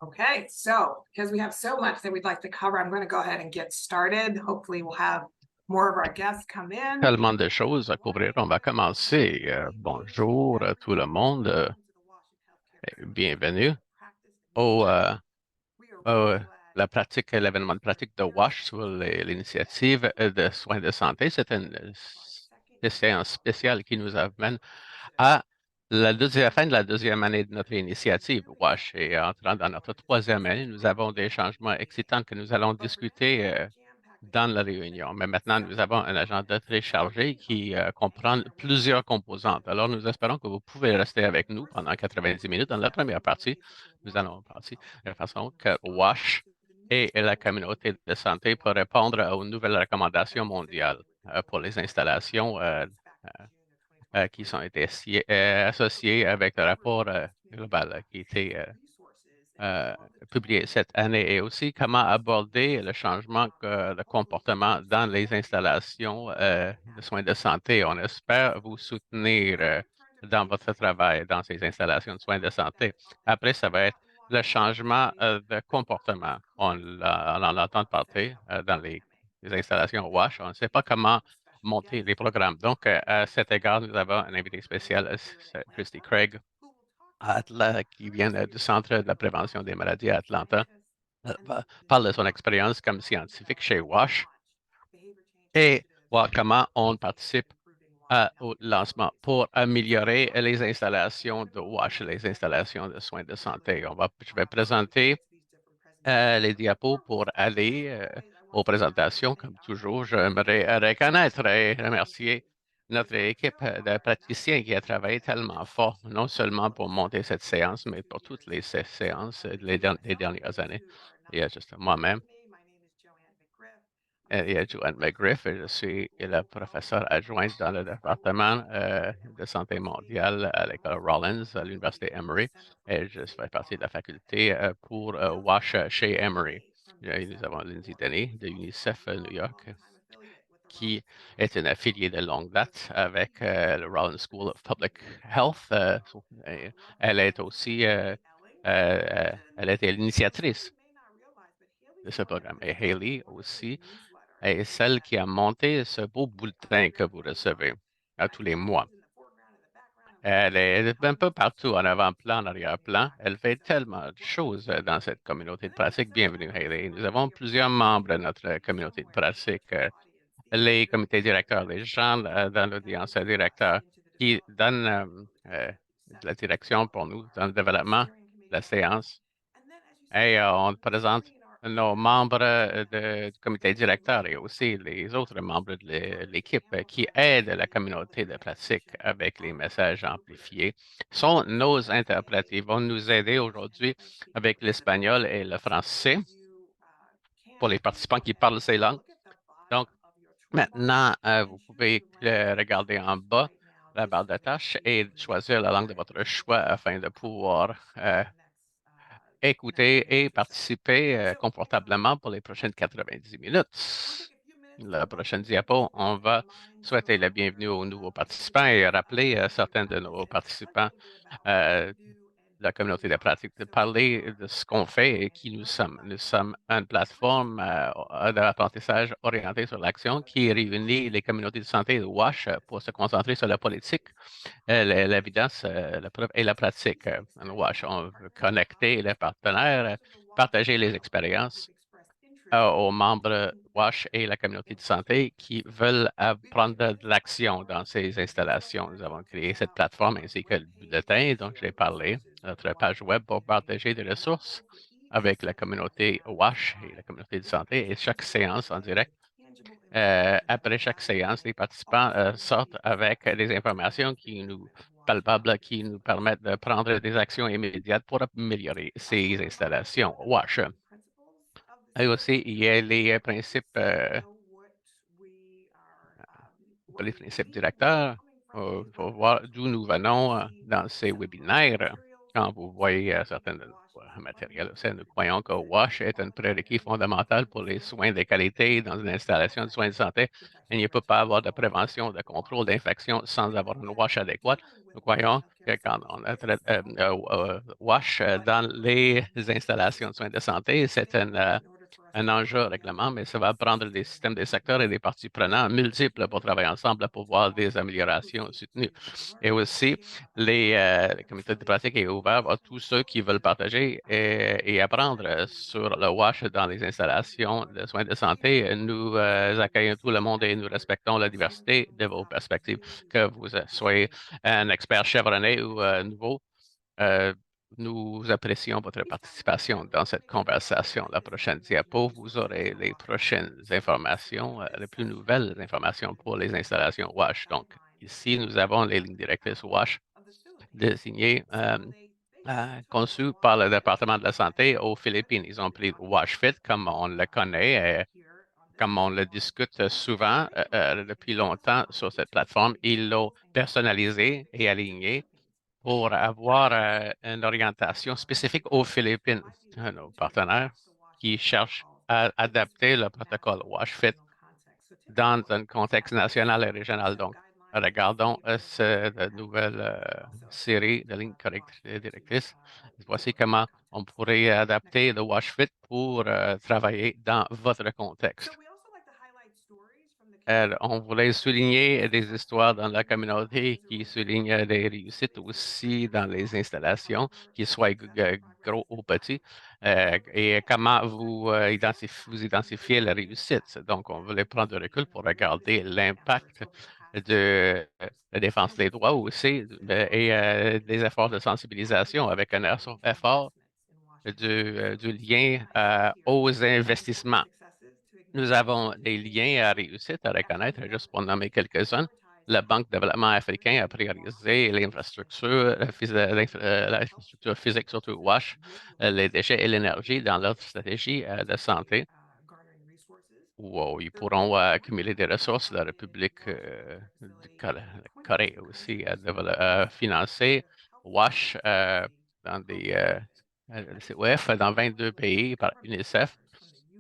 Okay, so because we have so much that we'd like to cover, I'm going to go ahead and get started. Hopefully, we'll have more of our guests come in. Tellement de choses à couvrir. On va commencer. Bonjour à tout le monde. Bienvenue au, au- la pratique, l'événement de pratique de WASH sur l'initiative de soins de santé. C'est une séance spéciale qui nous amène à la fin de la deuxième année de notre initiative WASH. Et entrant dans notre troisième année, nous avons des changements excitants que nous allons discuter dans la réunion. Mais maintenant, nous avons un agenda très chargé qui comprend plusieurs composantes. Alors, nous espérons que vous pouvez rester avec nous pendant 90 minutes. Dans la première partie, nous allons partir de façon que WASH et la communauté de santé pour répondre aux nouvelles recommandations mondiales pour les installations qui sont été associées avec le rapport global qui a été euh, publié cette année et aussi comment aborder le changement de comportement dans les installations de soins de santé. On espère vous soutenir dans votre travail dans ces installations de soins de santé. Après, ça va être le changement de comportement. On en entend parler dans les installations WASH. On ne sait pas comment monter les programmes. Donc, à cet égard, nous avons un invité spécial, c'est Christy Craig, qui vient du Centre de la prévention des maladies à Atlanta, parle de son expérience comme scientifique chez WASH et voir comment on participe au lancement pour améliorer les installations de WASH, les installations de soins de santé. Je vais présenter les diapos pour aller aux présentations. Comme toujours, j'aimerais reconnaître et remercier notre équipe de praticiens qui a travaillé tellement fort, non seulement pour monter cette séance, mais pour toutes les séances des dernières années. Il y a juste moi-même. Il y a Joanne McGriff et je suis la professeure adjointe dans le département de santé mondiale à l'école Rollins à l'Université Emory et je fais partie de la faculté pour WASH chez Emory. Nous avons Lindsay Denny de UNICEF New York qui est une affiliée de longue date avec le Rollins School of Public Health. Elle est aussi, elle était l'initiatrice de ce programme. Et Haley aussi est celle qui a monté ce beau bulletin que vous recevez à tous les mois. Elle est un peu partout en avant-plan, en arrière-plan. Elle fait tellement de choses dans cette communauté de pratique. Bienvenue, Haley. Nous avons plusieurs membres de notre communauté de pratique, les comités directeurs, les gens dans l'audience directeur qui donnent de la direction pour nous dans le développement de la séance. Et on présente nos membres du comité directeur et aussi les autres membres de l'équipe qui aident la communauté de pratique avec les messages amplifiés. Sont nos interprètes. Ils vont nous aider aujourd'hui avec l'espagnol et le français pour les participants qui parlent ces langues. Donc, maintenant, vous pouvez regarder en bas la barre de tâches et choisir la langue de votre choix afin de pouvoir écouter et participer confortablement pour les prochaines 90 minutes. La prochaine diapo, on va souhaiter la bienvenue aux nouveaux participants et rappeler certains de nos participants de la communauté de pratique de parler de ce qu'on fait et qui nous sommes. Nous sommes une plateforme d'apprentissage orientée sur l'action qui réunit les communautés de santé de WASH pour se concentrer sur la politique l'évidence, la preuve et la pratique. En WASH, on veut connecter les partenaires, partager les expériences aux membres WASH et la communauté de santé qui veulent prendre de l'action dans ces installations. Nous avons créé cette plateforme ainsi que le bulletin dont je l'ai parlé, notre page web pour partager des ressources avec la communauté WASH et la communauté de santé et chaque séance en direct après chaque séance, les participants sortent avec des informations palpables qui nous permettent de prendre des actions immédiates pour améliorer ces installations WASH. Et aussi, il y a les principes directeurs pour voir d'où nous venons dans ces webinaires. Quand vous voyez certains de nos matériel aussi. Nous croyons que WASH est un prérequis fondamental pour les soins de qualité dans une installation de soins de santé. Il ne peut pas avoir de prévention, de contrôle d'infection sans avoir une WASH adéquate. Nous croyons que quand on a WASH dans les installations de soins de santé, c'est un enjeu règlement, mais ça va prendre des systèmes des secteurs et des parties prenantes multiples pour travailler ensemble pour voir des améliorations soutenues. Et aussi, le comité de pratique est ouvert à tous ceux qui veulent partager et apprendre sur le WASH dans les installations de soins de santé. Nous accueillons tout le monde et nous respectons la diversité de vos perspectives, que vous soyez un expert chevronné ou nouveau. Euh, Nous apprécions votre participation dans cette conversation. La prochaine diapo, vous aurez les prochaines informations, les plus nouvelles informations pour les installations WASH. Donc, ici, nous avons les lignes directrices WASH désignées, conçues par le département de la santé aux Philippines. Ils ont pris WASH-FIT comme on le connaît, comme on le discute souvent depuis longtemps sur cette plateforme. Ils l'ont personnalisé et aligné pour avoir une orientation spécifique aux Philippines, nos partenaires qui cherchent à adapter le protocole WashFit dans un contexte national et régional. Donc, regardons cette nouvelle série de lignes directrices. Voici comment on pourrait adapter le WashFit pour travailler dans votre contexte. On voulait souligner des histoires dans la communauté qui soulignent des réussites aussi dans les installations, qu'ils soient gros ou petits, et comment vous identifiez la réussite. Donc, on voulait prendre du recul pour regarder l'impact de la défense des droits aussi et des efforts de sensibilisation avec un effort du lien aux investissements. Nous avons des liens à réussite à reconnaître, juste pour nommer quelques-uns. La Banque de développement africain a priorisé l'infrastructure physique, surtout WASH, les déchets et l'énergie dans leur stratégie de santé, où ils pourront accumuler des ressources. La République de Corée aussi a financé WASH dans des COF dans 22 pays par UNICEF.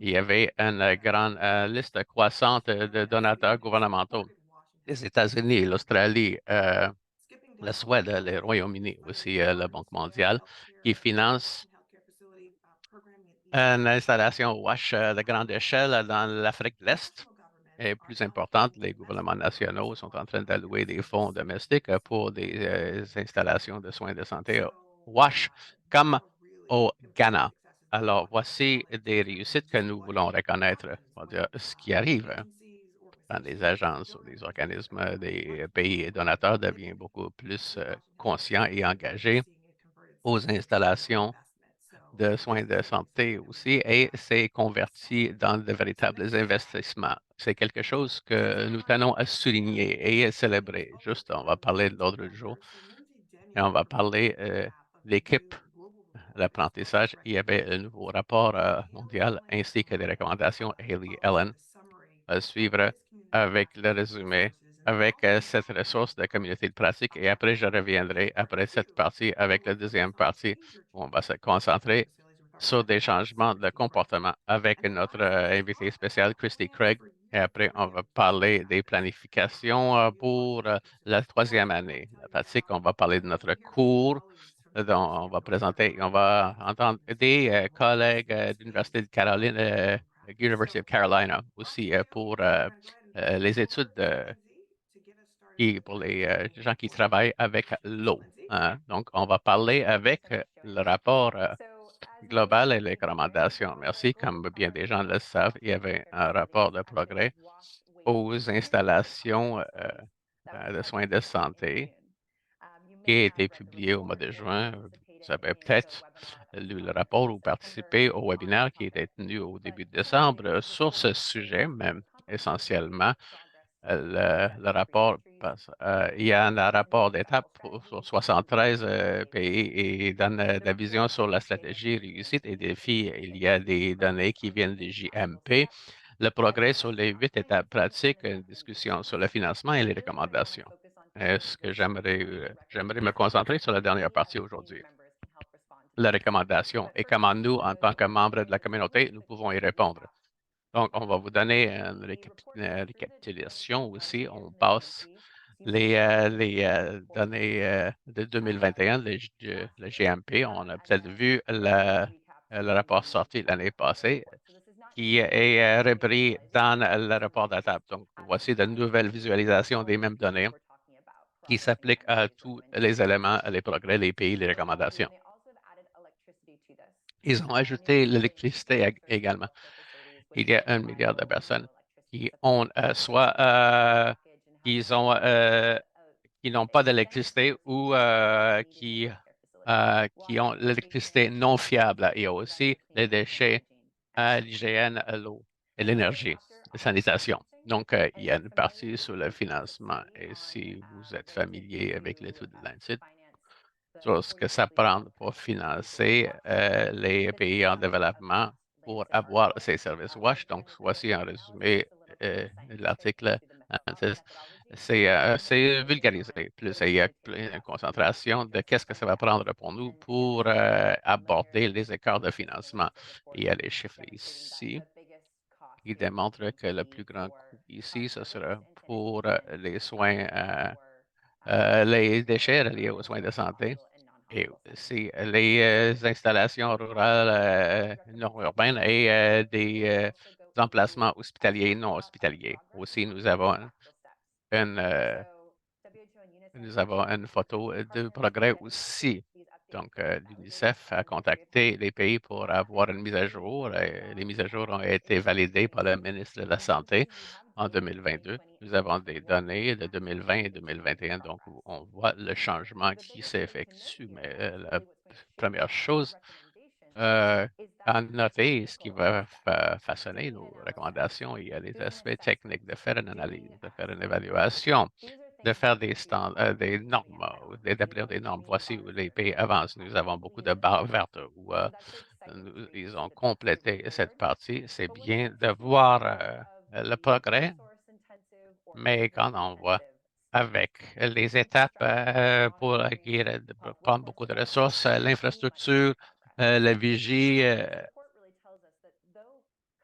Il y avait une grande liste croissante de donateurs gouvernementaux. Les États-Unis, l'Australie, la Suède, le Royaume-Uni, aussi la Banque mondiale, qui financent une installation WASH de grande échelle dans l'Afrique de l'Est. Et plus importante, les gouvernements nationaux sont en train d'allouer des fonds domestiques pour des installations de soins de santé WASH, comme au Ghana. Alors, voici des réussites que nous voulons reconnaître, c'est-à-dire ce qui arrive dans les agences ou les organismes des pays donateurs devient beaucoup plus conscients et engagés aux installations de soins de santé aussi et c'est converti dans de véritables investissements. C'est quelque chose que nous tenons à souligner et à célébrer. Juste, on va parler de l'ordre du jour et on va parler de l'équipe, l'apprentissage. Il y avait un nouveau rapport mondial ainsi que des recommandations Haley Ellen à suivre avec le résumé, avec cette ressource de communauté de pratique. Et après, je reviendrai après cette partie avec la deuxième partie où on va se concentrer sur des changements de comportement avec notre invité spécial, Christy Craig. Et après, on va parler des planifications pour la troisième année. La pratique, on va parler de notre cours dont on va présenter, on va entendre des collègues de l'Université de Caroline, University of Carolina aussi pour les études pour les gens qui travaillent avec l'eau, hein. Donc, on va parler avec le rapport global et les recommandations. Merci. Comme bien des gens le savent, il y avait un rapport de progrès aux installations de soins de santé qui a été publié au mois de juin. Vous avez peut-être lu le rapport ou participé au webinaire qui était tenu au début de décembre sur ce sujet, mais essentiellement, le rapport, il y a un rapport d'étape sur 73 pays et donne la vision sur la stratégie réussite et défis. Il y a des données qui viennent du JMP, le progrès sur les 8 étapes pratiques, une discussion sur le financement et les recommandations. Est-ce que j'aimerais me concentrer sur la dernière partie aujourd'hui? la recommandation et comment nous, en tant que membres de la communauté, nous pouvons y répondre. Donc, on va vous donner une récapitulation aussi. On passe les données de 2021, le GMP. On a peut-être vu le rapport sorti l'année passée qui est repris dans le rapport de la table. Donc, voici de nouvelles visualisations des mêmes données qui s'appliquent à tous les éléments, les progrès, les pays, les recommandations. Ils ont ajouté l'électricité également. Il y a 1 milliard de personnes qui ont soit qu'ils ont qui n'ont pas d'électricité ou qui ont l'électricité non fiable. Il y a aussi les déchets, l'hygiène, l'eau et l'énergie, la sanitation. Donc, il y a une partie sur le financement. Et si vous êtes familier avec l'étude de l'ANSID, sur ce que ça prend pour financer les pays en développement pour avoir ces services WASH. Donc, voici un résumé de l'article. C'est vulgarisé. Plus il y a une concentration de qu'est-ce que ça va prendre pour nous pour aborder les écarts de financement. Il y a les chiffres ici qui démontrent que le plus grand coût ici, ce sera pour les soins, les déchets reliés aux soins de santé et aussi les installations rurales non urbaines et des emplacements hospitaliers et non hospitaliers. Aussi, une, euh, nous avons une photo de progrès aussi. Donc, l'UNICEF a contacté les pays pour avoir une mise à jour. Les mises à jour ont été validées par le ministre de la Santé en 2022. Nous avons des données de 2020 et 2021, donc on voit le changement qui s'effectue. Mais la première chose à noter, ce qui va façonner nos recommandations, il y a les aspects techniques de faire une analyse, de faire une évaluation, de faire des des normes, d'établir des normes. Voici où les pays avancent. Nous avons beaucoup de barres vertes où ils ont complété cette partie. C'est bien de voir le progrès, mais quand on voit avec les étapes pour pour prendre beaucoup de ressources, l'infrastructure, la vigie,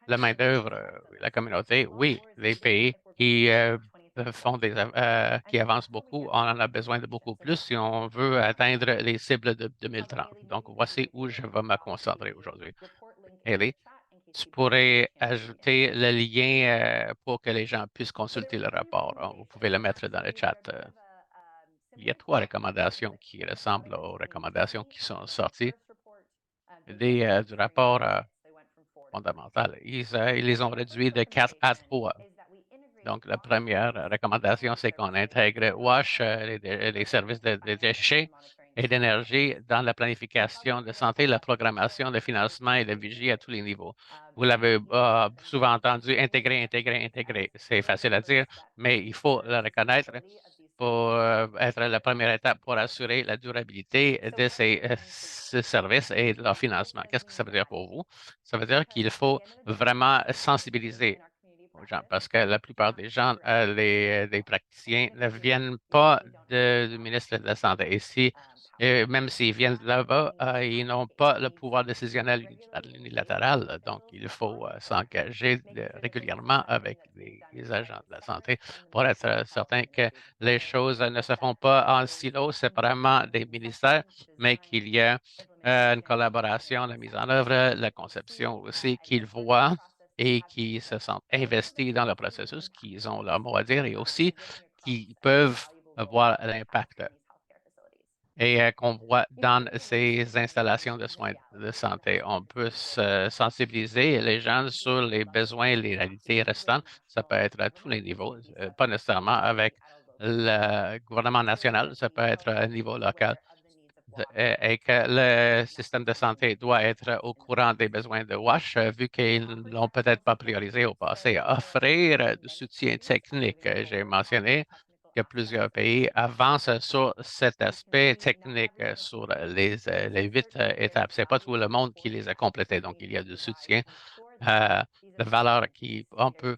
la main-d'œuvre, la communauté, oui, les pays qui font qui avancent beaucoup, on en a besoin de beaucoup plus si on veut atteindre les cibles de 2030. Donc, voici où je vais me concentrer aujourd'hui. Ellie, tu pourrais ajouter le lien pour que les gens puissent consulter le rapport. Vous pouvez le mettre dans le chat. Il y a 3 recommandations qui ressemblent aux recommandations qui sont sorties du rapport fondamental. Ils les ont réduits de 4 à 3. Donc, la première recommandation, c'est qu'on intègre WASH, les services de déchets et d'énergie dans la planification de santé, la programmation, le financement et le vigie à tous les niveaux. Vous l'avez souvent entendu, intégrer, intégrer, intégrer. C'est facile à dire, mais il faut le reconnaître pour être la première étape pour assurer la durabilité de ces services et de leur financement. Qu'est-ce que ça veut dire pour vous? Ça veut dire qu'il faut vraiment sensibiliser aux gens parce que la plupart des gens, les praticiens, ne viennent pas du ministre de la Santé. Et si, même s'ils viennent de là-bas, ils n'ont pas le pouvoir décisionnel unilatéral. Donc, il faut s'engager régulièrement avec les agents de la santé pour être certain que les choses ne se font pas en silo, séparément des ministères, mais qu'il y a une collaboration, la mise en œuvre, la conception aussi, qu'ils voient et qui se sentent investis dans le processus, qui ont leur mot à dire et aussi qui peuvent avoir l'impact et qu'on voit dans ces installations de soins de santé. On peut sensibiliser les gens sur les besoins et les réalités restantes. Ça peut être à tous les niveaux, pas nécessairement avec le gouvernement national, ça peut être à un niveau local et que le système de santé doit être au courant des besoins de WASH, vu qu'ils ne l'ont peut-être pas priorisé au passé. Offrir du soutien technique. J'ai mentionné que plusieurs pays avancent sur cet aspect technique, sur les 8 étapes. Ce n'est pas tout le monde qui les a complétées, donc il y a du soutien de valeur qui on peut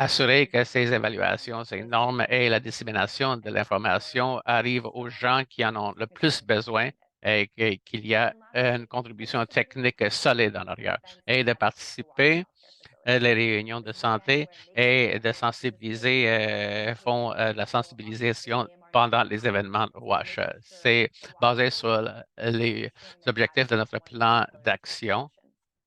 assurer que ces évaluations, ces normes et la dissémination de l'information arrivent aux gens qui en ont le plus besoin qu'il y a une contribution technique solide en arrière et de participer les réunions de santé et de sensibiliser, font de la sensibilisation pendant les événements WASH. C'est basé sur les objectifs de notre plan d'action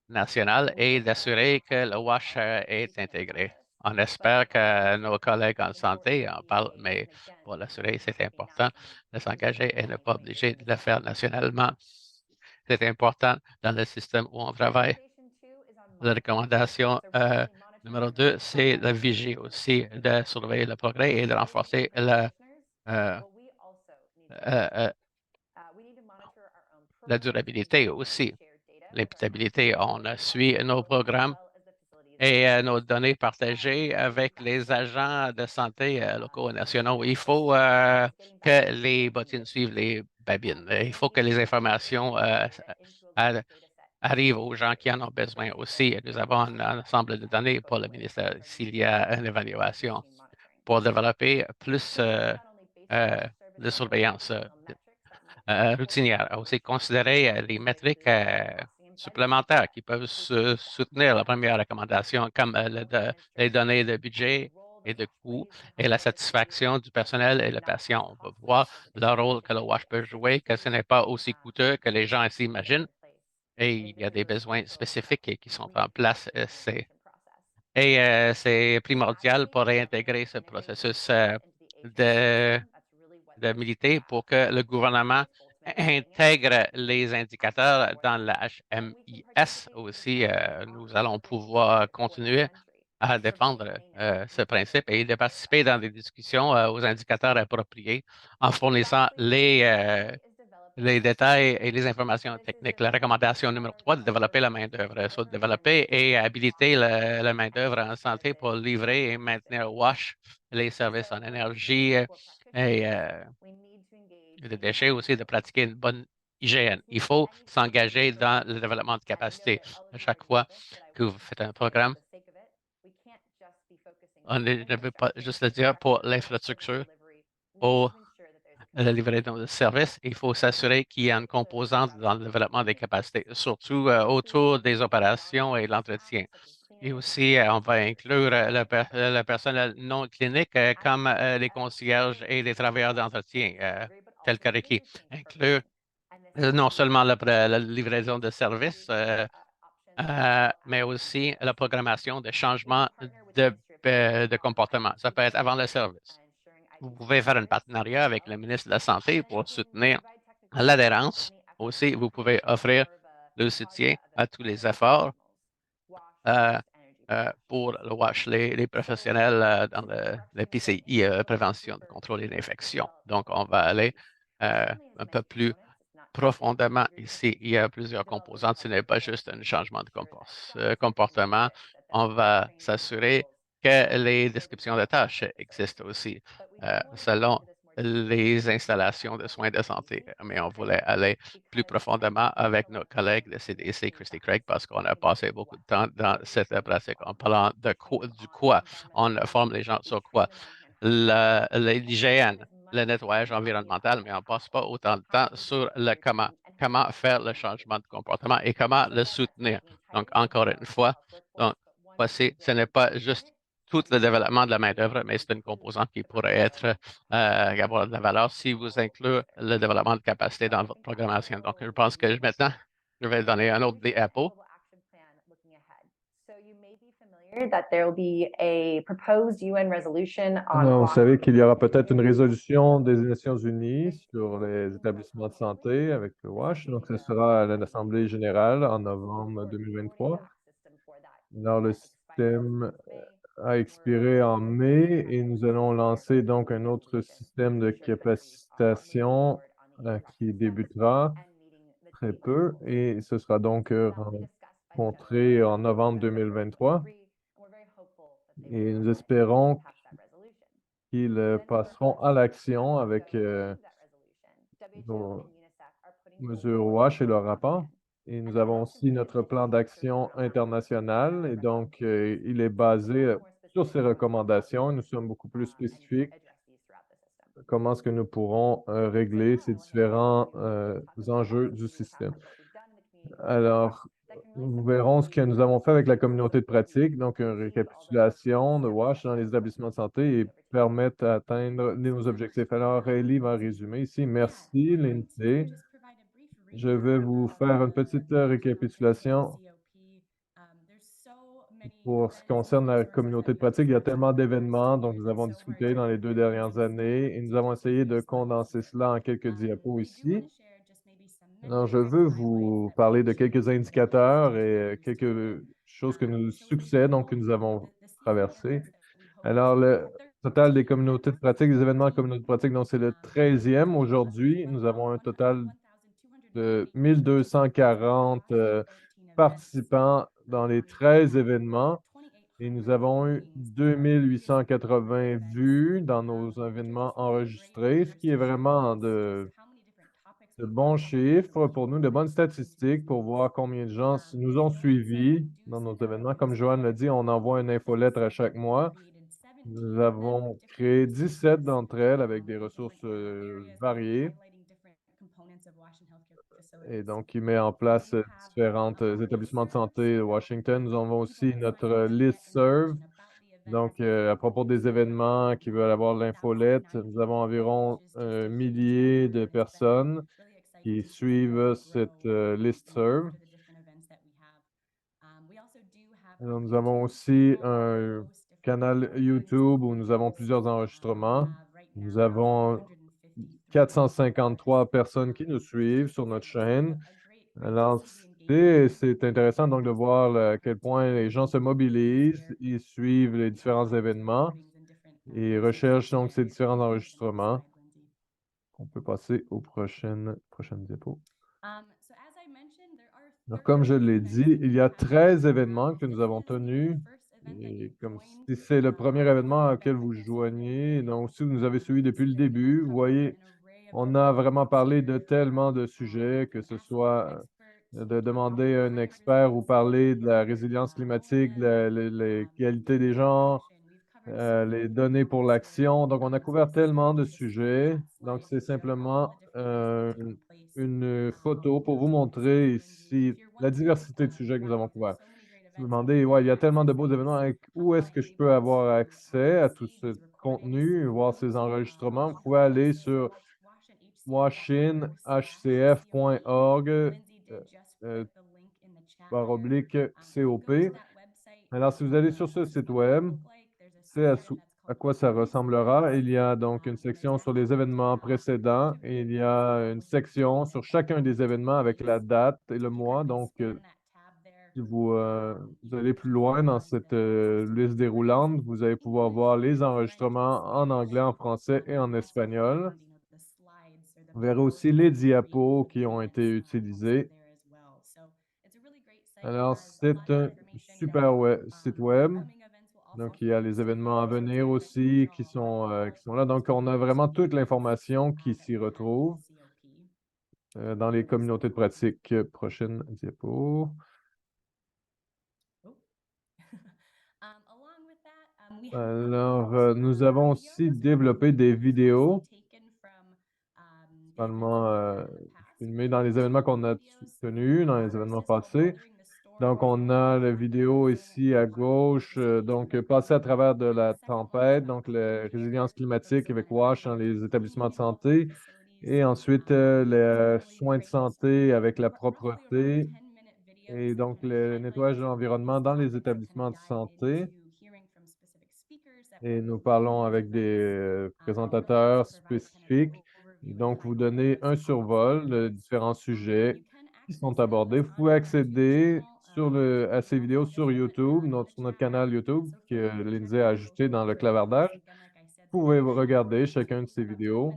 national et d'assurer que le WASH est intégré. On espère que nos collègues en santé en parlent, mais pour l'assurer, c'est important de s'engager et ne pas obliger de le faire nationalement. C'est important dans le système où on travaille. La recommandation numéro 2, c'est de vigier aussi, de surveiller le progrès et de renforcer euh, euh, la durabilité aussi. L'imputabilité, on suit nos programmes et nos données partagées avec les agents de santé locaux et nationaux. Il faut que les bottines suivent les babines. Il faut que les informations arrivent aux gens qui en ont besoin aussi. Nous avons un ensemble de données pour le ministère s'il y a une évaluation pour développer plus euh, de surveillance routinière. Aussi considérer les métriques supplémentaires qui peuvent soutenir la première recommandation, comme les données de budget et de coûts et la satisfaction du personnel et le patient. On va voir le rôle que le WASH peut jouer, que ce n'est pas aussi coûteux que les gens s'imaginent et il y a des besoins spécifiques qui sont en place. C'est primordial pour réintégrer ce processus de, de militer pour que le gouvernement intègre les indicateurs dans la HMIS aussi. Nous allons pouvoir continuer à défendre ce principe et de participer dans des discussions aux indicateurs appropriés en fournissant les détails et les informations techniques. La recommandation numéro 3, de développer la main-d'œuvre. De développer et habiliter la main-d'œuvre en santé pour livrer et maintenir WASH, les services en énergie et les déchets aussi, de pratiquer une bonne hygiène. Il faut s'engager dans le développement de capacité. À chaque fois que vous faites un programme, on ne veut pas juste le dire pour l'infrastructure ou la livraison de services. Il faut s'assurer qu'il y a une composante dans le développement des capacités, surtout autour des opérations et l'entretien. Et aussi, on va inclure le personnel non clinique comme les concierges et les travailleurs d'entretien, tels que Ricky. Inclure non seulement la livraison de services, mais aussi la programmation de changement de comportement. Ça peut être avant le service. Vous pouvez faire un partenariat avec le ministre de la Santé pour soutenir l'adhérence. Aussi, vous pouvez offrir le soutien à tous les efforts euh, pour le WASH, les professionnels dans le PCI, prévention de contrôle et d'infection. Donc, on va aller un peu plus profondément ici. Il y a plusieurs composantes. Ce n'est pas juste un changement de comportement. On va s'assurer que les descriptions de tâches existent aussi selon les installations de soins de santé. Mais on voulait aller plus profondément avec nos collègues de CDC, Christy Craig, parce qu'on a passé beaucoup de temps dans cette pratique en parlant du quoi. On forme les gens sur quoi. L'hygiène, le nettoyage environnemental, mais on ne passe pas autant de temps sur le comment. Comment faire le changement de comportement et comment le soutenir. Donc, encore une fois, donc, voici, ce n'est pas juste tout le développement de la main-d'œuvre, mais c'est une composante qui pourrait avoir de la valeur si vous incluez le développement de capacité dans votre programmation. Donc, je pense que maintenant, je vais donner un autre diapo. Vous savez qu'il y aura peut-être une résolution des Nations unies sur les établissements de santé avec le WASH. Donc, ce sera à l'Assemblée générale en novembre 2023. Alors, le système a expiré en mai et nous allons lancer donc un autre système de capacitation qui débutera très peu et ce sera donc rencontré en novembre 2023. Et nous espérons qu'ils passeront à l'action avec nos mesures WASH et leur rapport. Et nous avons aussi notre plan d'action international et donc il est basé sur ces recommandations. Nous sommes beaucoup plus spécifiques comment est-ce que nous pourrons régler ces différents enjeux du système. Alors, nous verrons ce que nous avons fait avec la communauté de pratique, donc une récapitulation de WASH dans les établissements de santé et permettre d'atteindre nos objectifs. Alors, Ellie va résumer ici. Merci, Lindsay. Je vais vous faire une petite récapitulation. Pour ce qui concerne la communauté de pratique, il y a tellement d'événements dont nous avons discuté dans les 2 dernières années et nous avons essayé de condenser cela en quelques diapos ici. Alors, je veux vous parler de quelques indicateurs et quelques choses succès donc, que nous avons traversés. Alors, le total des communautés de pratique, des événements de communauté de pratique, donc c'est le 13e aujourd'hui. Nous avons un total de 1240 participants dans les 13 événements et nous avons eu 2880 vues dans nos événements enregistrés, ce qui est vraiment de bons chiffres pour nous, de bonnes statistiques pour voir combien de gens nous ont suivis dans nos événements. Comme Joanne l'a dit, on envoie une infolettre à chaque mois. Nous avons créé 17 d'entre elles avec des ressources variées. Et donc, qui met en place différents établissements de santé de Washington. Nous avons aussi notre listserv. Donc, à propos des événements qui veulent avoir l'infolette, nous avons environ 1 millier de personnes qui suivent cette listserv. Alors, nous avons aussi un canal YouTube où nous avons plusieurs enregistrements. Nous avons 453 personnes qui nous suivent sur notre chaîne. Alors, c'est intéressant donc de voir à quel point les gens se mobilisent, ils suivent les différents événements et recherchent donc ces différents enregistrements. On peut passer aux prochaines diapos. Alors, comme je l'ai dit, il y a 13 événements que nous avons tenus. Et comme si c'est le premier événement auquel vous joignez, donc si vous nous avez suivis depuis le début, vous voyez, on a vraiment parlé de tellement de sujets, que ce soit de demander à un expert ou parler de la résilience climatique, de l'égalité des genres, les données pour l'action. Donc, on a couvert tellement de sujets. Donc, c'est simplement une photo pour vous montrer ici la diversité de sujets que nous avons couverts. Si vous demandez, ouais, il y a tellement de beaux événements, où est-ce que je peux avoir accès à tout ce contenu, voir ces enregistrements? Vous pouvez aller sur washingtonhcf.org /COP. Alors, si vous allez sur ce site web, c'est à quoi ça ressemblera. Il y a donc une section sur les événements précédents et il y a une section sur chacun des événements avec la date et le mois. Donc, si vous allez plus loin dans cette liste déroulante, vous allez pouvoir voir les enregistrements en anglais, en français et en espagnol. Vous verrez aussi les diapos qui ont été utilisés. Alors, c'est un super site web. Donc, il y a les événements à venir aussi qui sont là. Donc, on a vraiment toute l'information qui s'y retrouve dans les communautés de pratique. Prochaine diapo. Alors, nous avons aussi développé des vidéos, principalement filmées dans les événements qu'on a tenus, dans les événements passés. Donc, on a la vidéo ici à gauche, donc passer à travers de la tempête, donc la résilience climatique avec WASH dans les établissements de santé, et ensuite les soins de santé avec la propreté, et donc le nettoyage de l'environnement dans les établissements de santé. Et nous parlons avec des présentateurs spécifiques. Et donc, vous donnez un survol de différents sujets qui sont abordés. Vous pouvez accéder à ces vidéos sur YouTube, sur notre canal YouTube que Lindsay a ajouté dans le clavardage. Vous pouvez regarder chacun de ces vidéos.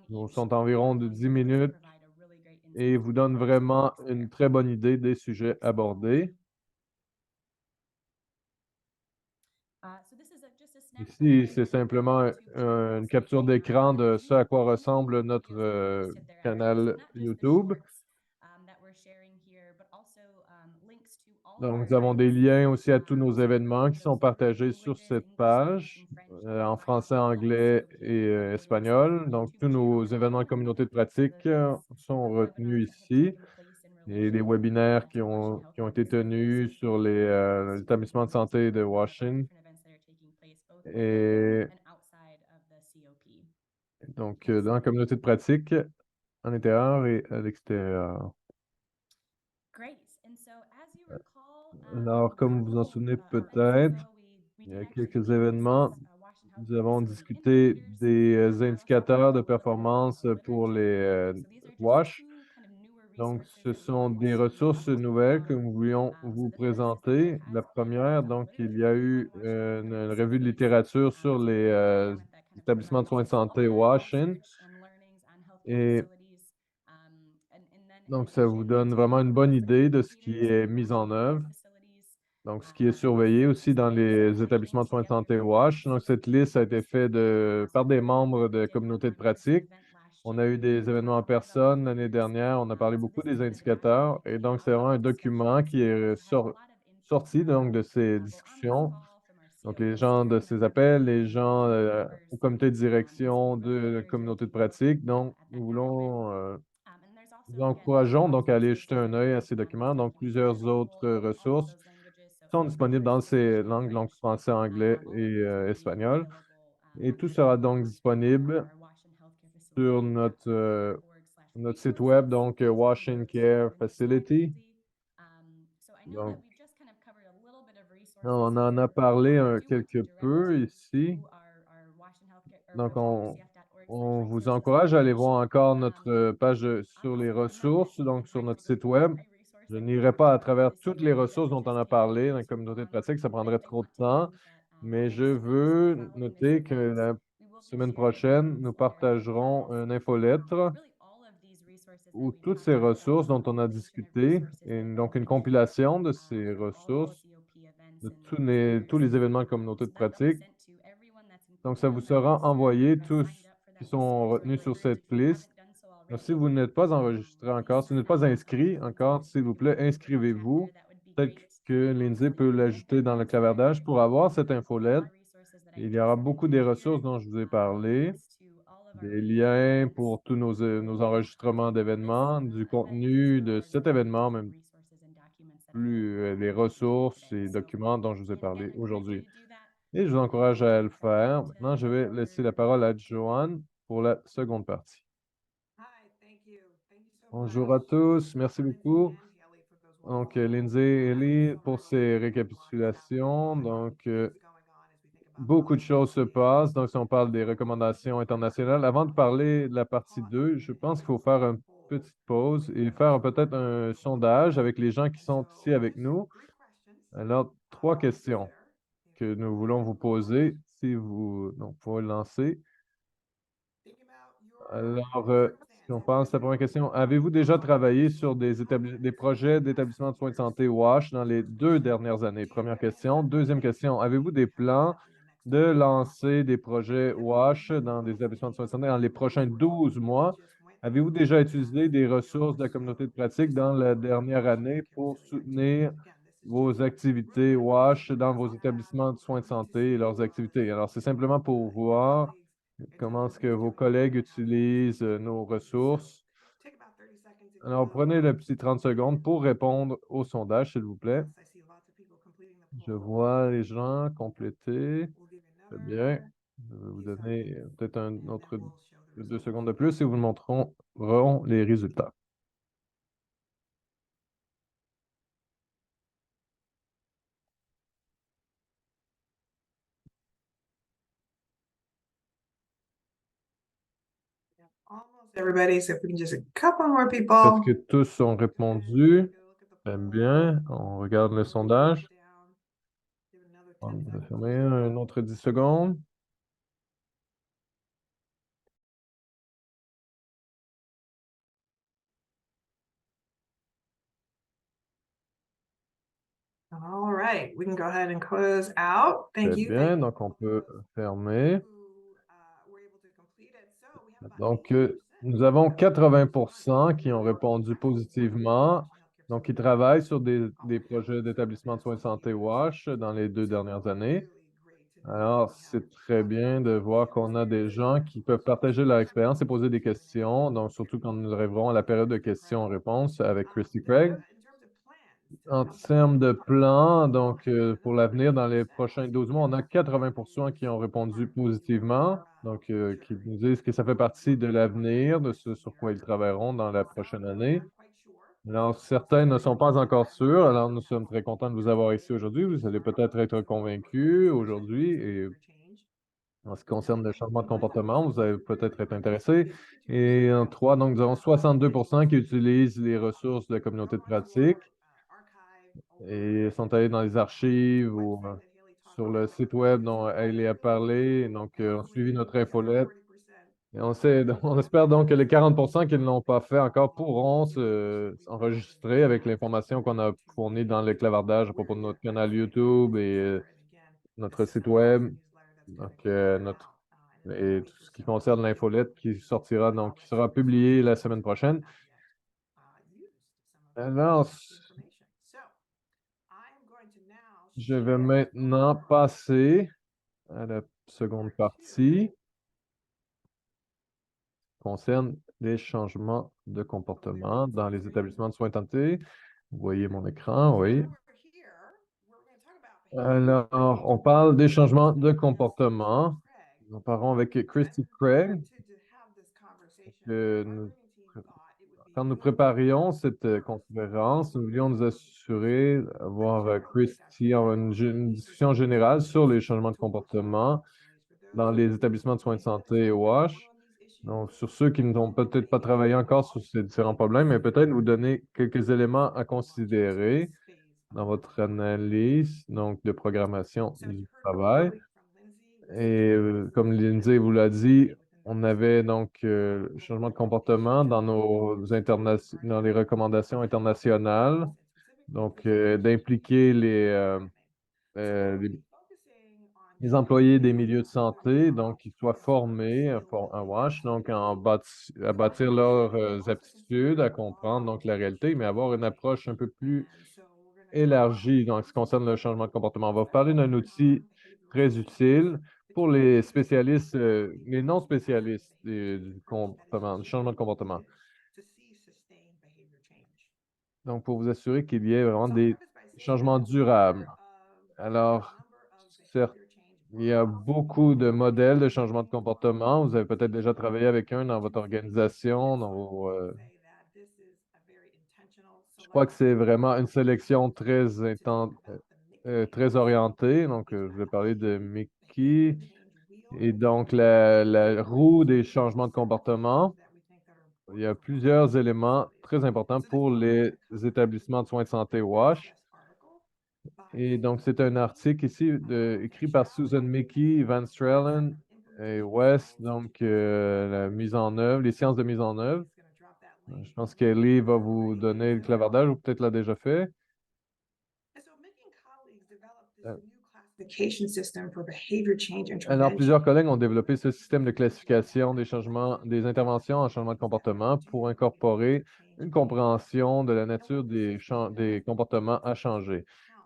Ils sont environ de 10 minutes et vous donnent vraiment une très bonne idée des sujets abordés. Ici, c'est simplement une capture d'écran de ce à quoi ressemble notre canal YouTube. Donc, nous avons des liens aussi à tous nos événements qui sont partagés sur cette page en français, anglais et espagnol. Donc, tous nos événements de communauté de pratique sont retenus ici. Et les webinaires qui ont été tenus sur l'établissement de santé de Washington. Et donc, dans la communauté de pratique, à l'intérieur et à l'extérieur. Alors, comme vous vous en souvenez peut-être, il y a quelques événements. Nous avons discuté des indicateurs de performance pour les WASH. Donc, ce sont des ressources nouvelles que nous voulions vous présenter. La première, donc, il y a eu une revue de littérature sur les établissements de soins de santé Washington. Et donc, ça vous donne vraiment une bonne idée de ce qui est mis en œuvre. Donc, ce qui est surveillé aussi dans les établissements de soins de santé WASH. Donc, cette liste a été faite par des membres de communautés de pratique. On a eu des événements en personne l'année dernière. On a parlé beaucoup des indicateurs. Et donc, c'est vraiment un document qui est sorti donc, de ces discussions. Donc, les gens de ces appels, les gens au comité de direction de la communauté de pratique. Donc, nous encourageons donc à aller jeter un œil à ces documents. Donc, plusieurs autres ressources sont disponibles dans ces langues, donc français, anglais et espagnol. Et tout sera donc disponible sur notre site web, donc Washington Care Facility. Donc, on en a parlé quelque peu ici. Donc, on vous encourage à aller voir encore notre page sur les ressources, donc sur notre site web. Je n'irai pas à travers toutes les ressources dont on a parlé dans la communauté de pratique, ça prendrait trop de temps, mais je veux noter que la semaine prochaine, nous partagerons une infolettre où toutes ces ressources dont on a discuté, et donc une compilation de ces ressources, de tous les événements de communauté de pratique. Donc, ça vous sera envoyé tous qui sont retenus sur cette liste. Donc, si vous n'êtes pas enregistré encore, si vous n'êtes pas inscrit encore, s'il vous plaît, inscrivez-vous. Peut-être que Lindsay peut l'ajouter dans le clavardage pour avoir cette infolette. Il y aura beaucoup des ressources dont je vous ai parlé, des liens pour tous nos enregistrements d'événements, du contenu de cet événement, même plus les ressources et documents dont je vous ai parlé aujourd'hui. Et je vous encourage à le faire. Maintenant, je vais laisser la parole à Joanne pour la seconde partie. Bonjour à tous, merci beaucoup. Donc, Lindsay et Ellie pour ces récapitulations. Donc, beaucoup de choses se passent. Donc, si on parle des recommandations internationales, avant de parler de la partie 2, je pense qu'il faut faire une petite pause et faire peut-être un sondage avec les gens qui sont ici avec nous. Alors, 3 questions que nous voulons vous poser. Si vous pouvez le lancer. Alors, si on passe à la première question, avez-vous déjà travaillé sur des projets d'établissement de soins de santé WASH dans les 2 dernières années? Première question. Deuxième question, avez-vous des plans de lancer des projets WASH dans des établissements de soins de santé dans les prochains 12 mois? Avez-vous déjà utilisé des ressources de la communauté de pratique dans la dernière année pour soutenir vos activités WASH dans vos établissements de soins de santé et leurs activités? Alors, c'est simplement pour voir comment est-ce que vos collègues utilisent nos ressources. Alors, prenez le petit 30 secondes pour répondre au sondage, s'il vous plaît. Je vois les gens compléter. Très bien. Je vais vous donner peut-être un autre 2 secondes de plus et vous montrerons les résultats. Everybody, so if we can just a couple more Est-ce people. que tous ont répondu? Très bien. On regarde le sondage. On va fermer un autre 10 secondes. All right, we can go ahead and close out. Thank Très you. bien, donc on peut fermer. Donc, Nous avons 80% qui ont répondu positivement. Donc, ils travaillent sur des projets d'établissement de soins de santé WASH dans les 2 dernières années. Alors, c'est très bien de voir qu'on a des gens qui peuvent partager leur expérience et poser des questions. Donc, surtout quand nous arriverons à la période de questions-réponses avec Christy Craig. En termes de plan, donc pour l'avenir, dans les prochains 12 mois, on a 80% qui ont répondu positivement, donc qui nous disent que ça fait partie de l'avenir, de ce sur quoi ils travailleront dans la prochaine année. Alors, certains ne sont pas encore sûrs, alors nous sommes très contents de vous avoir ici aujourd'hui. Vous allez peut-être être convaincus aujourd'hui et en ce qui concerne le changement de comportement, vous allez peut-être être intéressés. Et en 3, donc nous avons 62% qui utilisent les ressources de la communauté de pratique et sont allés dans les archives ou sur le site web dont Hailey a parlé, donc ont suivi notre infolette. Et on espère donc que les 40% qui ne l'ont pas fait encore pourront s'enregistrer avec l'information qu'on a fournie dans le clavardage à propos de notre canal YouTube et notre site web, donc et tout ce qui concerne l'infolette qui sortira, donc qui sera publié la semaine prochaine. Alors, je vais maintenant passer à la seconde partie qui concerne les changements de comportement dans les établissements de soins de santé. Vous voyez mon écran, oui. Alors, on parle des changements de comportement. Nous parlons avec Christy Craig. Quand nous préparions cette conférence, nous voulions nous assurer d'avoir Christy avoir une discussion générale sur les changements de comportement dans les établissements de soins de santé WASH. Donc, sur ceux qui n'ont peut-être pas travaillé encore sur ces différents problèmes, mais peut-être vous donner quelques éléments à considérer dans votre analyse donc, de programmation du travail. Et comme Lindsay vous l'a dit, on avait donc changement de comportement dans dans les recommandations internationales, donc d'impliquer les employés des milieux de santé, donc qu'ils soient formés à WASH, donc à bâtir leurs aptitudes, à comprendre donc la réalité, mais avoir une approche un peu plus élargie dans ce qui concerne le changement de comportement. On va vous parler d'un outil très utile pour les spécialistes, les non spécialistes du comportement, du changement de comportement. Donc, pour vous assurer qu'il y ait vraiment des changements durables. Alors, certes, il y a beaucoup de modèles de changement de comportement. Vous avez peut-être déjà travaillé avec un dans votre organisation. Je crois que c'est vraiment une sélection très orientée. Donc, je vais parler de Mickey. Et donc, la roue des changements de comportement. Il y a plusieurs éléments très importants pour les établissements de soins de santé WASH. Et donc, c'est un article ici écrit par Susan Mickey, Van Stralen et West, donc la mise en œuvre, les sciences de mise en œuvre. Je pense qu'Ellie va vous donner le clavardage ou peut-être l'a déjà fait. Alors, plusieurs collègues ont développé ce système de classification des changements, des interventions en changement de comportement pour incorporer une compréhension de la nature des comportements à changer.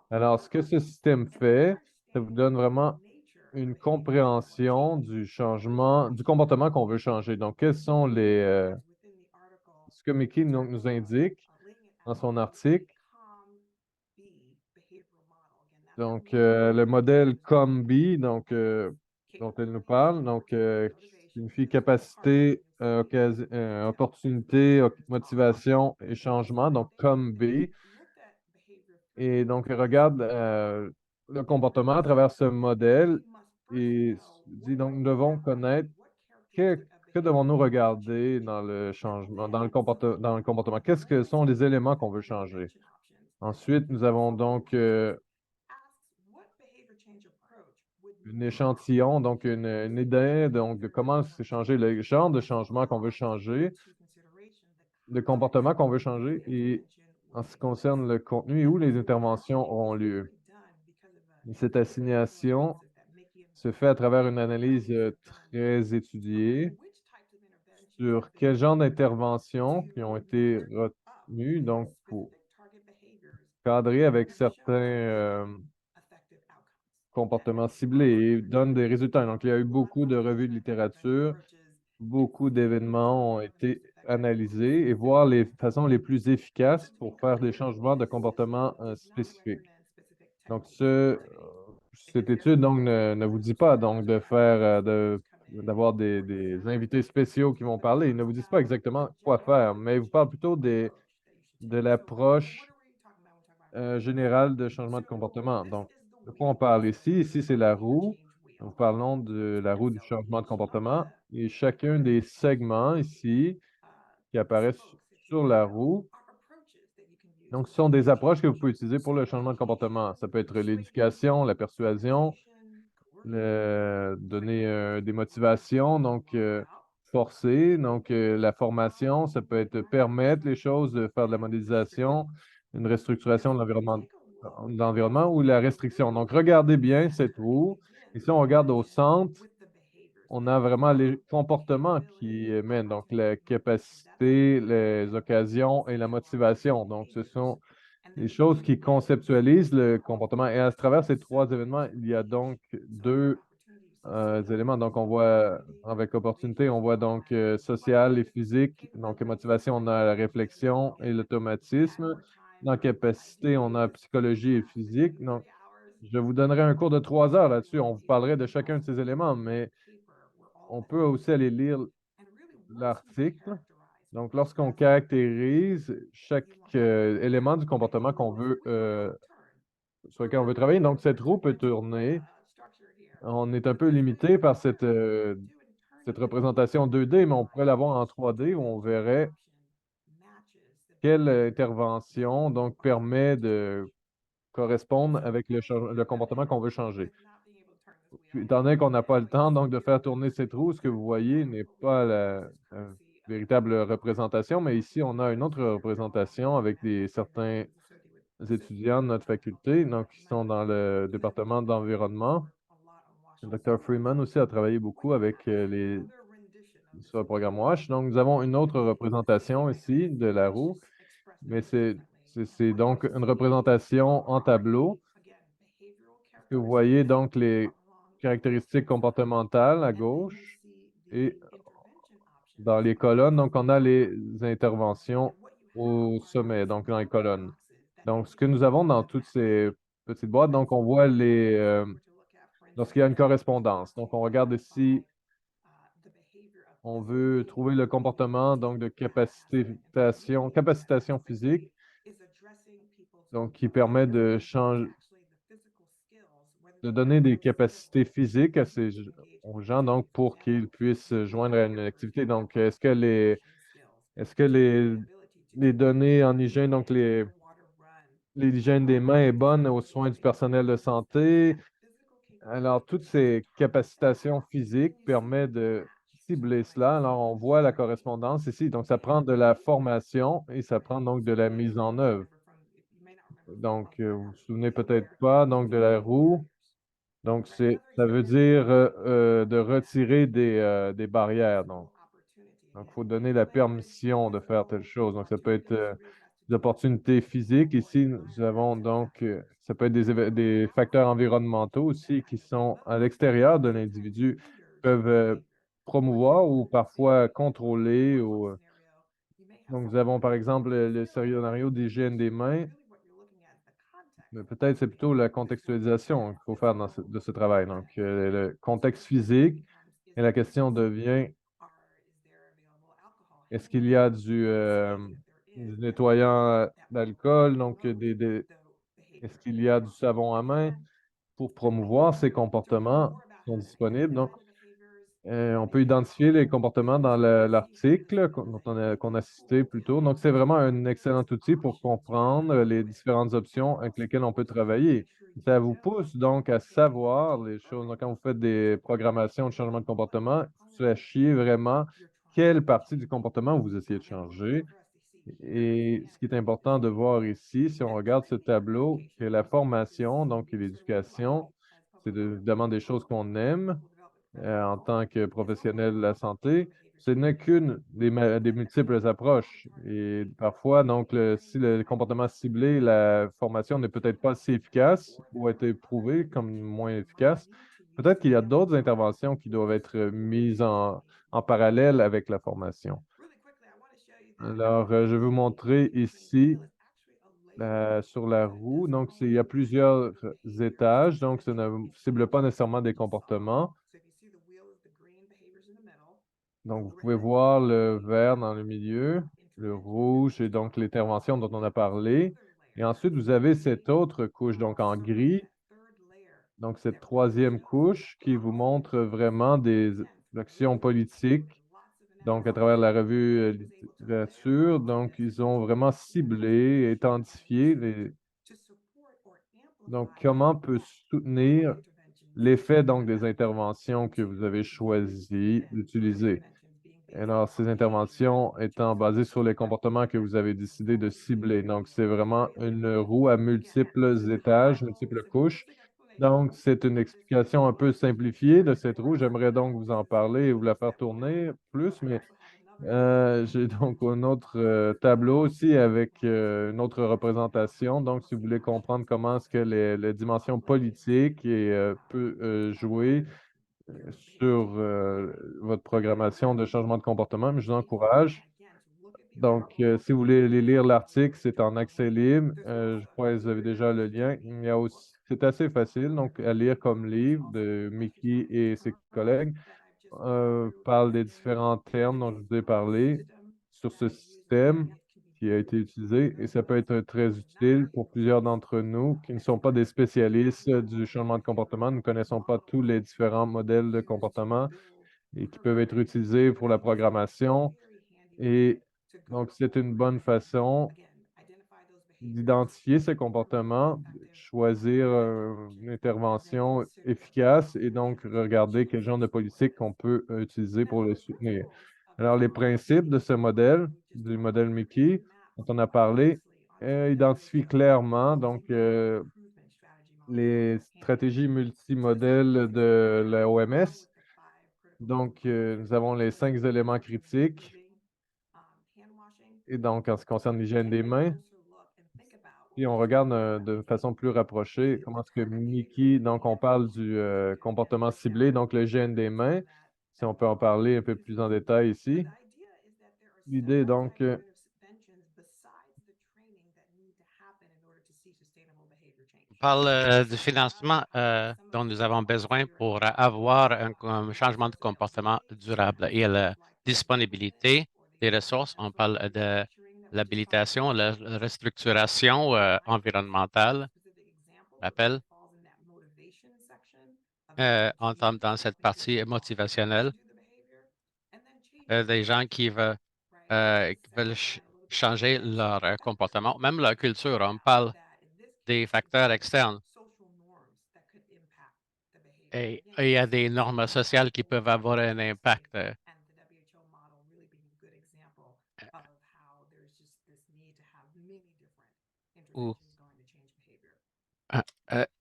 Alors, ce que ce système fait, ça vous donne vraiment une compréhension du changement, du comportement qu'on veut changer. Donc, quels sont ce que Mickey nous indique dans son article. Donc, le modèle COMBI, donc, dont elle nous parle, donc, qui signifie capacité, opportunité, motivation et changement, donc COMBI. Et donc, il regarde le comportement à travers ce modèle et dit, donc, nous devons connaître que devons-nous regarder dans le changement, dans le comportement? Qu'est-ce que sont les éléments qu'on veut changer? Ensuite, nous avons donc un échantillon, donc une idée donc, de comment c'est changer, le genre de changement qu'on veut changer, de comportement qu'on veut changer et en ce qui concerne le contenu et où les interventions auront lieu. Et cette assignation se fait à travers une analyse très étudiée sur quel genre d'interventions qui ont été retenues, donc pour cadrer avec certains comportements ciblés et donnent des résultats. Donc, il y a eu beaucoup de revues de littérature, beaucoup d'événements ont été analysés et voir les façons les plus efficaces pour faire des changements de comportement spécifiques. Donc, cette étude donc, ne vous dit pas donc de faire d'avoir des invités spéciaux qui vont parler. Ils ne vous disent pas exactement quoi faire, mais ils vous parlent plutôt de l'approche générale de changement de comportement. Donc, de quoi on parle ici? Ici, c'est la roue. Nous parlons de la roue du changement de comportement et chacun des segments ici qui apparaissent sur la roue. Donc, ce sont des approches que vous pouvez utiliser pour le changement de comportement. Ça peut être l'éducation, la persuasion, donner des motivations, donc forcer. Donc, la formation, ça peut être permettre les choses, de faire de la modélisation, une restructuration de l'environnement ou la restriction. Donc, regardez bien cette roue. Ici, on regarde au centre, on a vraiment les comportements qui mènent, donc la capacité, les occasions et la motivation. Donc, ce sont les choses qui conceptualisent le comportement. Et à travers ces trois événements, il y a donc deux éléments. Donc, on voit avec opportunité, on voit donc social et physique. Donc, motivation, on a la réflexion et l'automatisme. Dans capacité, on a psychologie et physique. Donc, je vous donnerai un cours de 3 heures là-dessus. On vous parlerait de chacun de ces éléments, mais on peut aussi aller lire l'article. Donc, lorsqu'on caractérise chaque élément du comportement sur lequel on veut travailler, donc cette roue peut tourner. On est un peu limité par cette représentation 2D, mais on pourrait l'avoir en 3D où on verrait quelle intervention donc permet de correspondre avec le comportement qu'on veut changer. Puis, étant donné qu'on n'a pas le temps donc de faire tourner cette roue, ce que vous voyez n'est pas la véritable représentation, mais ici, on a une autre représentation avec certains étudiants de notre faculté, donc qui sont dans le département d'environnement. Le Dr. Freeman aussi a travaillé beaucoup avec sur le programme WASH. Donc, nous avons une autre représentation ici de la roue, mais c'est donc une représentation en tableau. Que vous voyez donc les caractéristiques comportementales à gauche et dans les colonnes, donc on a les interventions au sommet, donc dans les colonnes. Donc, ce que nous avons dans toutes ces petites boîtes, donc on voit lorsqu'il y a une correspondance. Donc, on regarde ici, on veut trouver le comportement donc de capacitation physique, donc qui permet de donner des capacités physiques aux gens donc pour qu'ils puissent joindre à une activité. Donc, est-ce que les données en hygiène, donc l'hygiène des mains est bonne aux soins du personnel de santé? Alors, toutes ces capacitations physiques permettent de cibler cela. Alors, on voit la correspondance ici. Donc, ça prend de la formation et ça prend donc de la mise en œuvre. Donc, vous vous souvenez peut-être pas donc de la roue. Donc, ça veut dire de retirer des barrières. Donc, il faut donner la permission de faire telle chose. Donc, ça peut être des opportunités physiques. Ici, nous avons donc, ça peut être des facteurs environnementaux aussi qui sont à l'extérieur de l'individu, peuvent promouvoir ou parfois contrôler. Donc, nous avons par exemple le scénario d'hygiène des mains. Mais peut-être c'est plutôt la contextualisation qu'il faut faire de ce travail. Donc, le contexte physique et la question devient, est-ce qu'il y a du nettoyant d'alcool? Donc, est-ce qu'il y a du savon à main pour promouvoir ces comportements qui sont disponibles? Donc, on peut identifier les comportements dans l'article qu'on a cité plus tôt. Donc, c'est vraiment un excellent outil pour comprendre les différentes options avec lesquelles on peut travailler. Ça vous pousse donc à savoir les choses. Donc, quand vous faites des programmations de changement de comportement, vous sachiez vraiment quelle partie du comportement vous essayez de changer. Et ce qui est important de voir ici, si on regarde ce tableau, que la formation, donc l'éducation, c'est évidemment des choses qu'on aime en tant que professionnel de la santé. ce n'est qu'une des multiples approches. Et parfois, donc, si le comportement ciblé, la formation n'est peut-être pas si efficace ou a été prouvée comme moins efficace, peut-être qu'il y a d'autres interventions qui doivent être mises en parallèle avec la formation. Alors, je vais vous montrer ici sur la roue. Donc, il y a plusieurs étages. Donc, ça ne cible pas nécessairement des comportements. Donc, vous pouvez voir le vert dans le milieu, le rouge et donc l'intervention dont on a parlé. Et ensuite, vous avez cette autre couche, donc en gris. Donc, cette troisième couche qui vous montre vraiment des actions politiques. Donc, à travers la revue littérature, donc, ils ont vraiment ciblé, identifié donc, comment peut soutenir l'effet donc des interventions que vous avez choisi d'utiliser. Alors, ces interventions étant basées sur les comportements que vous avez décidé de cibler. Donc, c'est vraiment une roue à multiples étages, multiples couches. Donc, c'est une explication un peu simplifiée de cette roue. J'aimerais donc vous en parler et vous la faire tourner plus, mais j'ai donc un autre tableau aussi avec une autre représentation. Donc, si vous voulez comprendre comment est-ce que les dimensions politiques peut jouer sur votre programmation de changement de comportement, mais je vous encourage. Donc, si vous voulez aller lire l'article, c'est en accès libre. Je crois que vous avez déjà le lien. Il y a aussi, c'est assez facile, donc à lire comme livre de Mickey et ses collègues. Parle des différents termes dont je vous ai parlé sur ce système qui a été utilisé et ça peut être très utile pour plusieurs d'entre nous qui ne sont pas des spécialistes du changement de comportement. Nous ne connaissons pas tous les différents modèles de comportement et qui peuvent être utilisés pour la programmation. Et donc, c'est une bonne façon d'identifier ces comportements, choisir une intervention efficace et donc regarder quel genre de politique qu'on peut utiliser pour le soutenir. Alors, les principes de ce modèle, du modèle Mickey, dont on a parlé, identifient clairement donc les stratégies multimodèles de la OMS. Donc, nous avons les 5 éléments critiques. Et donc, en ce qui concerne l'hygiène des mains, si on regarde de façon plus rapprochée, comment est-ce que Mickey, donc on parle du comportement ciblé, donc l'hygiène des mains, si on peut en parler un peu plus en détail ici. L'idée, donc, On parle du financement dont nous avons besoin pour avoir un changement de comportement durable et la disponibilité des ressources. On parle de l'habilitation, la restructuration environnementale, rappel, on tombe dans cette partie motivationnelle, des gens qui veulent changer leur comportement, même leur culture. On parle des facteurs externes. Et il y a des normes sociales qui peuvent avoir un impact. Ou,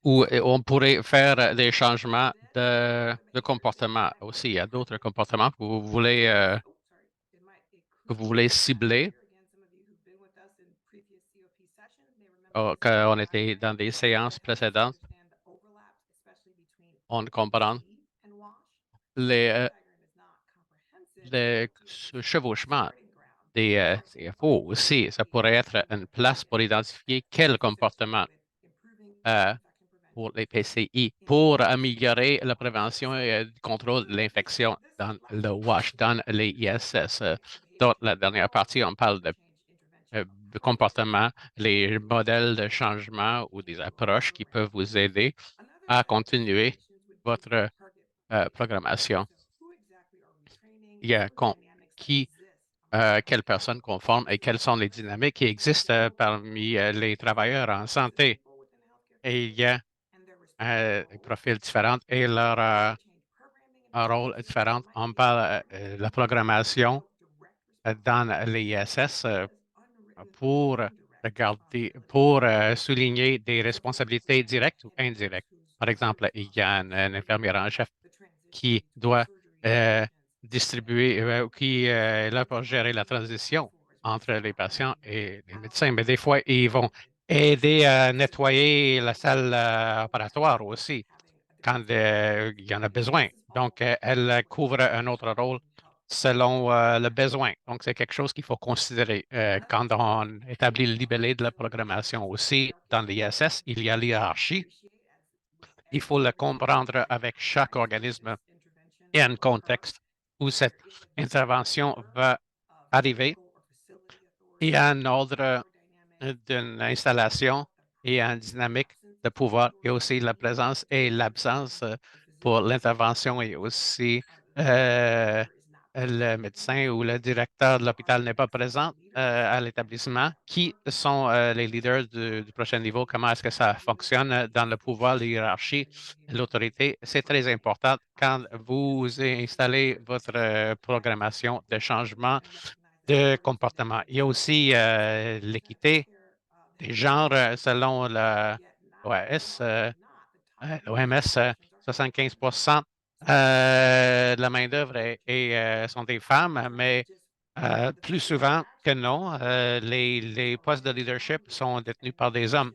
ou on pourrait faire des changements de comportement aussi. Il y a d'autres comportements que vous voulez cibler. Quand on était dans des séances précédentes, on comprend les, euh, les chevauchements des CFO aussi. Ça pourrait être une place pour identifier quel comportement pour les PCI, pour améliorer la prévention et le contrôle de l'infection dans le WASH, dans les ISS. Dans la dernière partie, on parle de comportement, les modèles de changement ou des approches qui peuvent vous aider à continuer votre programmation. Il y a quelles personnes conforment et quelles sont les dynamiques qui existent parmi les travailleurs en santé. Et il y a des profils différents et leur un rôle différent. On parle de la programmation dans les ISS pour pour souligner des responsabilités directes ou indirectes. Par exemple, il y a une infirmière en chef qui doit distribuer, qui est là pour gérer la transition entre les patients et les médecins, mais des fois, ils vont aider à nettoyer la salle opératoire aussi quand il y en a besoin. Donc, elle couvre un autre rôle selon le besoin. Donc, c'est quelque chose qu'il faut considérer quand on établit le libellé de la programmation aussi. Dans l'ISS, il y a l'hierarchie. Il faut le comprendre avec chaque organisme et un contexte où cette intervention va arriver. Il y a un ordre d'une installation et une dynamique de pouvoir et aussi la présence et l'absence pour l'intervention et aussi le médecin ou le directeur de l'hôpital n'est pas présent à l'établissement. Qui sont les leaders du prochain niveau? Comment est-ce que ça fonctionne dans le pouvoir, la hiérarchie, l'autorité? C'est très important quand vous installez votre programmation de changement de comportement. Il y a aussi l'équité des genres selon l'OMS, 75 de la main-d'œuvre sont des femmes, mais plus souvent que non, les postes de leadership sont détenus par des hommes.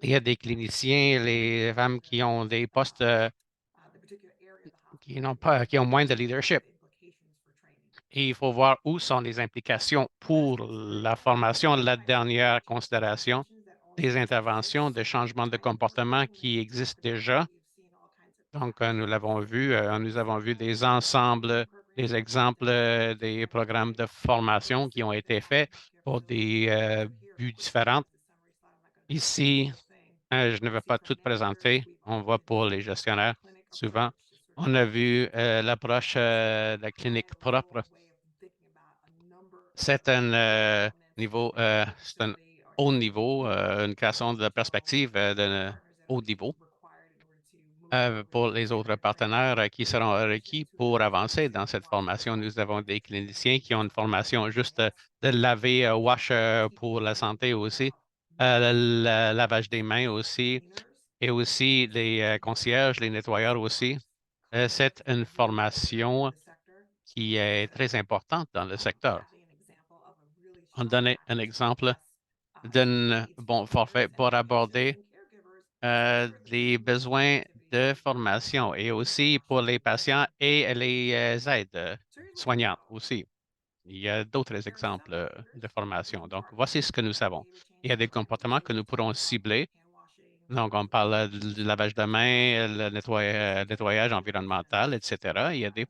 Il y a des cliniciens, les femmes qui ont des postes qui ont moins de leadership. Et il faut voir où sont les implications pour la formation. La dernière considération des interventions de changement de comportement qui existent déjà. Donc, nous avons vu des ensembles, des exemples des programmes de formation qui ont été faits pour des buts différents. Ici, je ne vais pas tout présenter. On voit pour les gestionnaires souvent. On a vu l'approche de la clinique propre. C'est un c'est un haut niveau, une création de perspective de haut niveau pour les autres partenaires qui seront requis pour avancer dans cette formation. Nous avons des cliniciens qui ont une formation juste de laver wash pour la santé aussi, le lavage des mains aussi, et aussi les concierges, les nettoyeurs aussi. C'est une formation qui est très importante dans le secteur. On donnait un exemple d'un bon forfait pour aborder les besoins de formation et aussi pour les patients et les aides soignantes aussi. Il y a d'autres exemples de formation. Donc, voici ce que nous savons. Il y a des comportements que nous pourrons cibler. Donc, on parle du lavage de main, le nettoyage environnemental, etc. Il y a des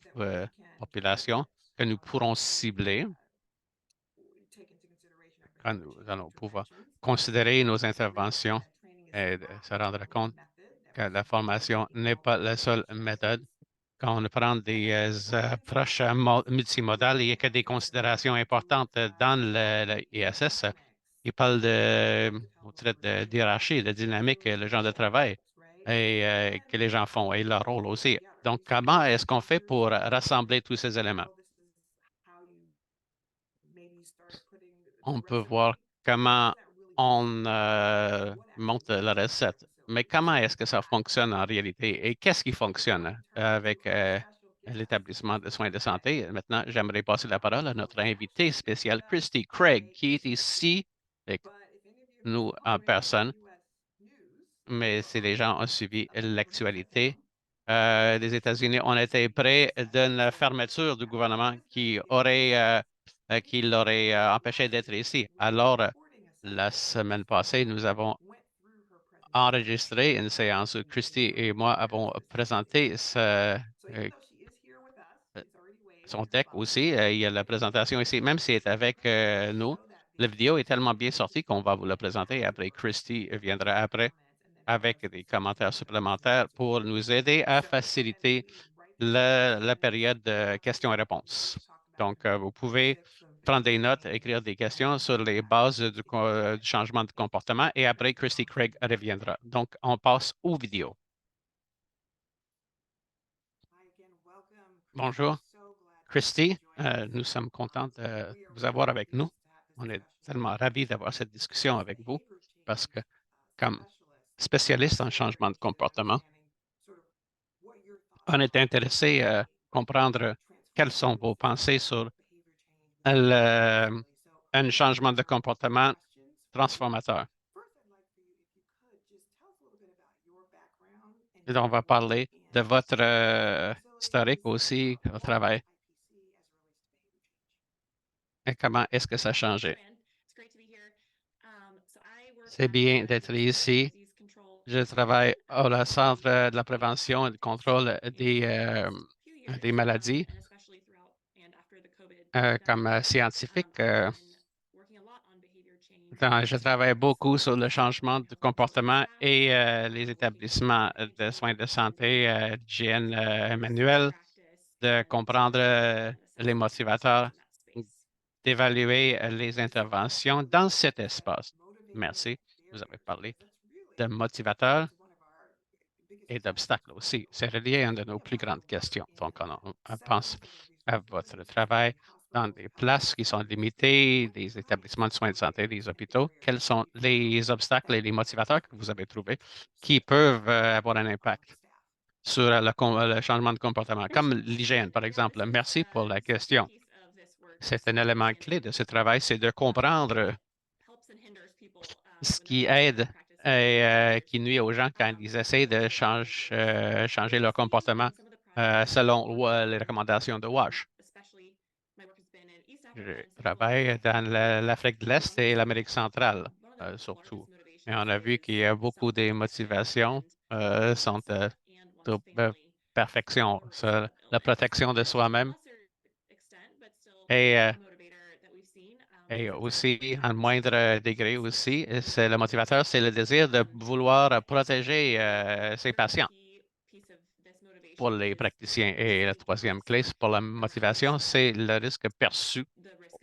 populations que nous pourrons cibler quand nous allons pouvoir considérer nos interventions et se rendre compte que la formation n'est pas la seule méthode. Quand on prend des approches multimodales, il y a que des considérations importantes dans le ISS. Il parle on traite de hiérarchie, de dynamique, le genre de travail et que les gens font et leur rôle aussi. Donc, comment est-ce qu'on fait pour rassembler tous ces éléments? On peut voir comment on monte la recette, mais comment est-ce que ça fonctionne en réalité et qu'est-ce qui fonctionne avec l'établissement de soins de santé? Maintenant, j'aimerais passer la parole à notre invité spécial, Christy Craig, qui est ici avec nous en personne, mais si les gens ont suivi l'actualité des États-Unis, on était près d'une fermeture du gouvernement qui l'aurait empêché d'être ici. Alors, la semaine passée, nous avons enregistré une séance où Christy et moi avons présenté son deck aussi. Il y a la présentation ici, même s'il est avec nous. La vidéo est tellement bien sortie qu'on va vous la présenter après. Christy viendra après avec des commentaires supplémentaires pour nous aider à faciliter la période de questions et réponses. Donc, vous pouvez prendre des notes, écrire des questions sur les bases du changement de comportement et après, Christy Craig reviendra. Donc, on passe aux vidéos. Bonjour, Christy. Nous sommes contents de vous avoir avec nous. On est tellement ravis d'avoir cette discussion avec vous parce que, comme spécialiste en changement de comportement, on est intéressé à comprendre quelles sont vos pensées sur un changement de comportement transformateur? Et on va parler de votre historique aussi au travail et comment est-ce que ça a changé. C'est bien d'être ici. Je travaille au Centre de la prévention et du contrôle des maladies comme scientifique. Je travaille beaucoup sur le changement de comportement et les établissements de soins de santé, d'hygiène manuelle, de comprendre les motivateurs, d'évaluer les interventions dans cet espace. Merci. Vous avez parlé de motivateurs et d'obstacles aussi. C'est relié à une de nos plus grandes questions. Donc, on pense à votre travail dans des places qui sont limitées, des établissements de soins de santé, des hôpitaux. Quels sont les obstacles et les motivateurs que vous avez trouvés qui peuvent avoir un impact sur le changement de comportement, comme l'hygiène, par exemple? Merci pour la question. C'est un élément clé de ce travail, c'est de comprendre ce qui aide et qui nuit aux gens quand ils essaient de changer leur comportement selon les recommandations de WASH. Je travaille dans l'Afrique de l'Est et l'Amérique centrale, surtout. Et on a vu qu'il y a beaucoup de motivations sont de perfection, la protection de soi-même et et aussi, à un moindre degré aussi, c'est le motivateur, c'est le désir de vouloir protéger ses patients pour les praticiens. Et la troisième clé pour la motivation, c'est le risque perçu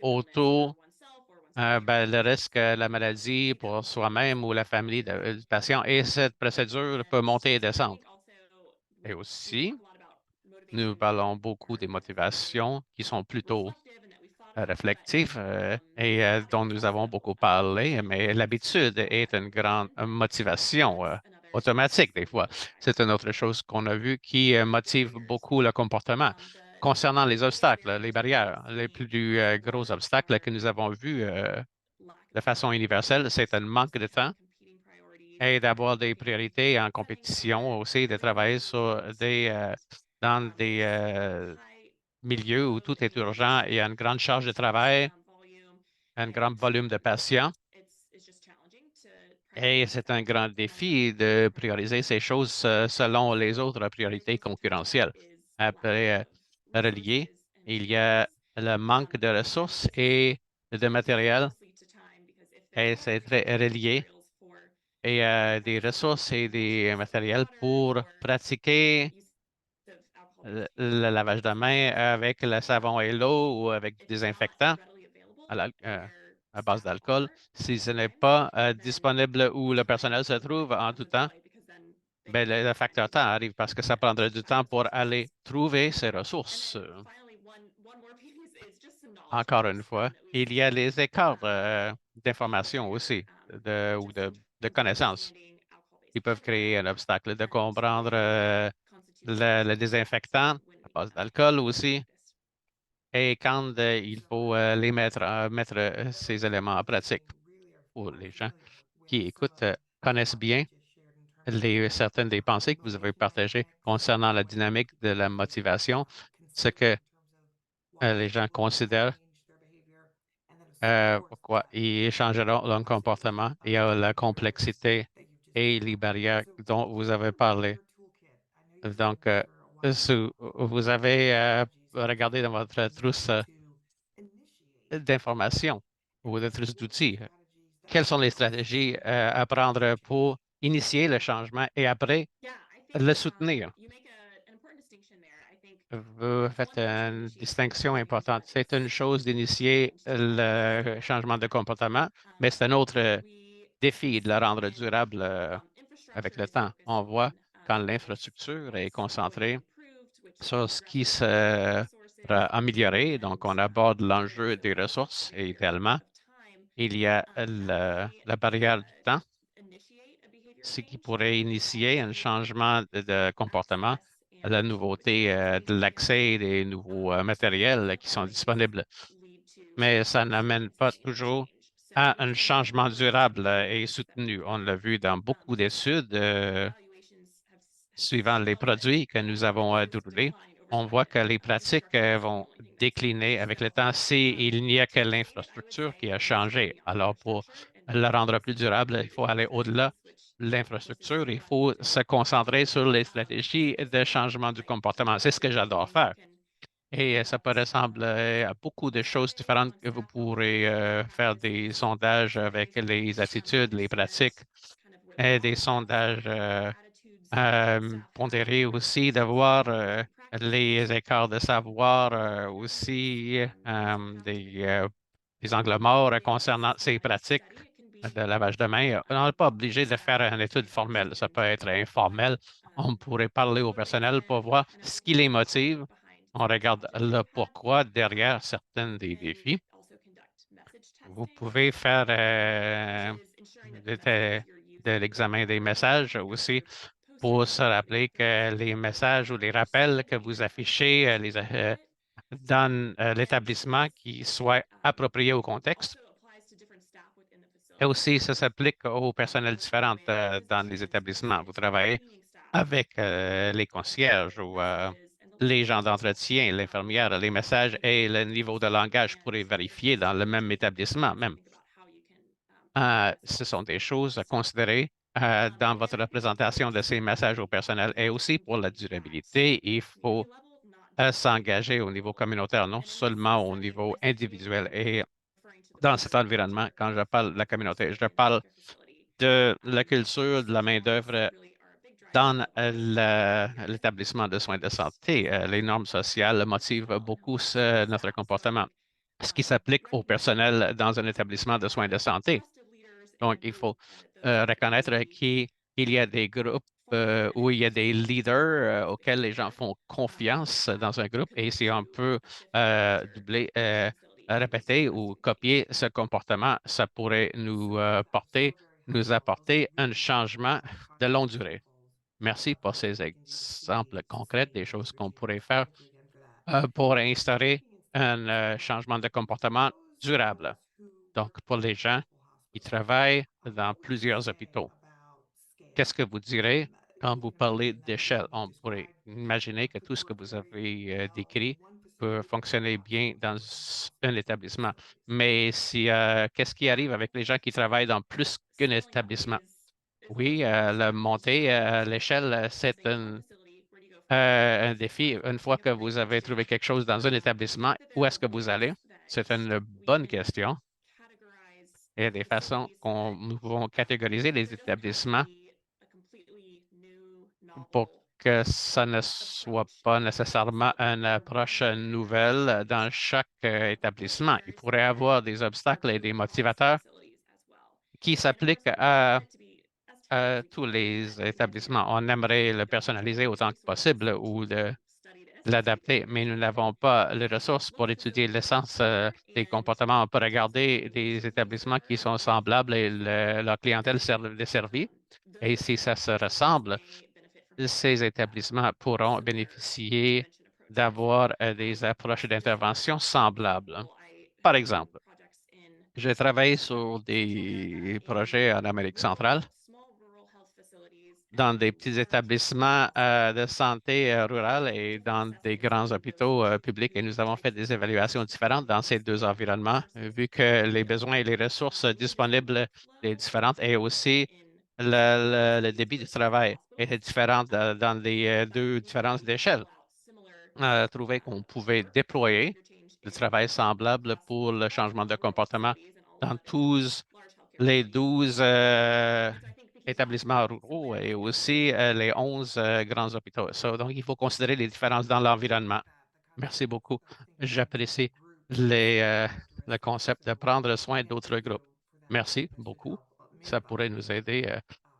autour, le risque, la maladie pour soi-même ou la famille du patient. Et cette procédure peut monter et descendre. Et aussi, nous parlons beaucoup des motivations qui sont plutôt réflectif et dont nous avons beaucoup parlé, mais l'habitude est une grande motivation automatique des fois. C'est une autre chose qu'on a vu qui motive beaucoup le comportement. Concernant les obstacles, les barrières, les plus gros obstacles que nous avons vus de façon universelle, c'est un manque de temps et d'avoir des priorités en compétition aussi, de travailler dans des milieux où tout est urgent et une grande charge de travail, un grand volume de patients. Et c'est un grand défi de prioriser ces choses selon les autres priorités concurrentielles. Après, relié, il y a le manque de ressources et de matériel, et c'est très relié. Et des ressources et des matériels pour pratiquer le lavage de main avec le savon et l'eau ou avec des désinfectants à base d'alcool. Si ce n'est pas disponible où le personnel se trouve en tout temps, ben, le facteur temps arrive parce que ça prendrait du temps pour aller trouver ces ressources. Encore une fois, il y a les écarts d'information aussi ou de connaissances qui peuvent créer un obstacle de comprendre le désinfectant à base d'alcool aussi. Et quand il faut mettre ces éléments en pratique pour les gens qui écoutent, connaissent bien certaines des pensées que vous avez partagées concernant la dynamique de la motivation, ce que les gens considèrent, pourquoi ils changeront leur comportement et la complexité et les barrières dont vous avez parlé. Donc, si vous avez regardé dans votre trousse d'informations ou de trousse d'outils, quelles sont les stratégies à prendre pour initier le changement et après le soutenir? Vous faites une distinction importante. C'est une chose d'initier le changement de comportement, mais c'est un autre défi de le rendre durable avec le temps. On voit quand l'infrastructure est concentrée sur ce qui sera amélioré, donc on aborde l'enjeu des ressources et idéalement, il y a la barrière du temps, ce qui pourrait initier un changement de comportement la nouveauté de l'accès des nouveaux matériels qui sont disponibles. Mais ça n'amène pas toujours à un changement durable et soutenu. On l'a vu dans beaucoup d'études suivant les produits que nous avons déroulés. On voit que les pratiques vont décliner avec le temps il n'y a que l'infrastructure qui a changé. Alors, pour le rendre plus durable, il faut aller au-delà de l'infrastructure. Il faut se concentrer sur les stratégies de changement du comportement. C'est ce que j'adore faire. Et ça peut ressembler à beaucoup de choses différentes que vous pourrez faire des sondages avec les attitudes, les pratiques et des sondages pondérés aussi, de voir les écarts de savoir aussi, des angles morts concernant ces pratiques de lavage de main. On n'est pas obligé de faire une étude formelle. Ça peut être informel. On pourrait parler au personnel pour voir ce qui les motive. On regarde le pourquoi derrière certains des défis. Vous pouvez faire de l'examen des messages aussi pour se rappeler que les messages ou les rappels que vous affichez dans l'établissement qui soient appropriés au contexte. Et aussi, ça s'applique aux personnels différents dans les établissements. Vous travaillez avec les concierges ou les gens d'entretien, l'infirmière, les messages et le niveau de langage pour les vérifier dans le même établissement même. Ce sont des choses à considérer dans votre représentation de ces messages au personnel et aussi pour la durabilité. Il faut s'engager au niveau communautaire, non seulement au niveau individuel. Et dans cet environnement, quand je parle de la communauté, je parle de la culture, de la main-d'œuvre dans l'établissement de soins de santé. Les normes sociales motivent beaucoup notre comportement, ce qui s'applique au personnel dans un établissement de soins de santé. Donc, il faut reconnaître qu'il y a des groupes où il y a des leaders auxquels les gens font confiance dans un groupe et si on peut doubler, répéter ou copier ce comportement, ça pourrait nous apporter un changement de longue durée. Merci pour ces exemples concrets des choses qu'on pourrait faire pour instaurer un changement de comportement durable. Donc, pour les gens qui travaillent dans plusieurs hôpitaux, qu'est-ce que vous direz quand vous parlez d'échelle? On pourrait imaginer que tout ce que vous avez décrit peut fonctionner bien dans un établissement. Mais qu'est-ce qui arrive avec les gens qui travaillent dans plus qu'un établissement? Oui, la montée à l'échelle, c'est un défi. Une fois que vous avez trouvé quelque chose dans un établissement, où est-ce que vous allez? C'est une bonne question. Il y a des façons qu'on nous pouvons catégoriser les établissements pour que ça ne soit pas nécessairement une approche nouvelle dans chaque établissement. Il pourrait y avoir des obstacles et des motivateurs qui s'appliquent à tous les établissements. On aimerait le personnaliser autant que possible ou de l'adapter, mais nous n'avons pas les ressources pour étudier l'essence des comportements. On peut regarder des établissements qui sont semblables et leur clientèle desservie. Et si ça se ressemble, ces établissements pourront bénéficier d'avoir des approches d'intervention semblables. Par exemple, j'ai travaillé sur des projets en Amérique centrale dans des petits établissements de santé rurale et dans des grands hôpitaux publics. Et nous avons fait des évaluations différentes dans ces deux environnements, vu que les besoins et les ressources disponibles étaient différentes et aussi le débit du travail était différent dans les deux différences d'échelle. On a trouvé qu'on pouvait déployer le travail semblable pour le changement de comportement dans tous les 12 établissements ruraux et aussi les 11 grands hôpitaux. Donc, il faut considérer les différences dans l'environnement. Merci beaucoup. J'apprécie le concept de prendre soin d'autres groupes. Merci beaucoup. Ça pourrait nous aider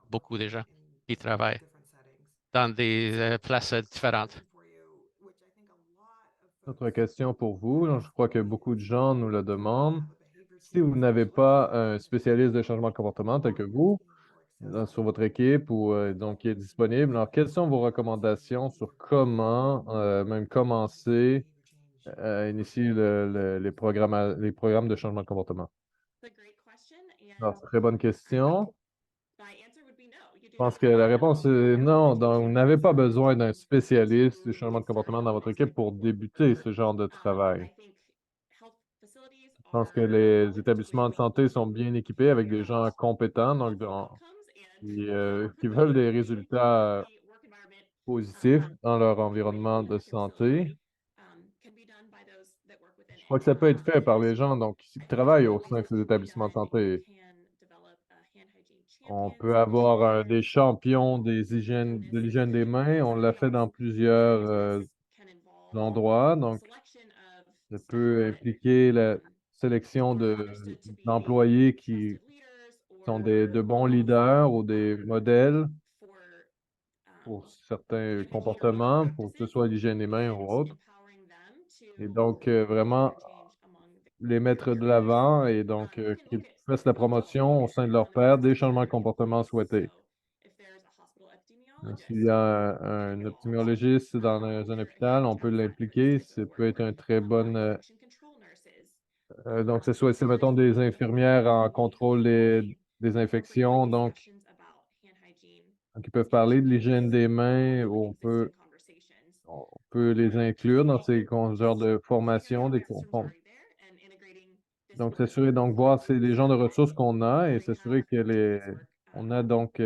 beaucoup de gens qui travaillent dans des places différentes. Autre question pour vous. Donc, je crois que beaucoup de gens nous le demandent. Si vous n'avez pas un spécialiste de changement de comportement tel que vous, sur votre équipe ou donc qui est disponible. Alors, quelles sont vos recommandations sur comment même commencer à initier les programmes de changement de comportement? Alors, très bonne question. Je pense que la réponse est non. Donc, vous n'avez pas besoin d'un spécialiste du changement de comportement dans votre équipe pour débuter ce genre de travail. Je pense que les établissements de santé sont bien équipés avec des gens compétents, donc qui veulent des résultats positifs dans leur environnement de santé. Je crois que ça peut être fait par les gens donc, qui travaillent au sein de ces établissements de santé. On peut avoir des champions de l'hygiène des mains. On l'a fait dans plusieurs endroits. Donc, ça peut impliquer la sélection d'employés qui sont de bons leaders ou des modèles pour certains comportements, pour que ce soit l'hygiène des mains ou autre. Et donc, vraiment les mettre de l'avant et donc qu'ils fassent la promotion au sein de leur pairs des changements de comportement souhaités. S'il y a un ophthalmologiste dans un hôpital, on peut l'impliquer. Ça peut être un très bon. Donc, c'est soit, mettons, des infirmières en contrôle des infections, donc, qui peuvent parler de l'hygiène des mains, ou on peut les inclure dans ces genres de formations, donc, s'assurer, donc, voir c'est les genres de ressources qu'on a et s'assurer que on a donc,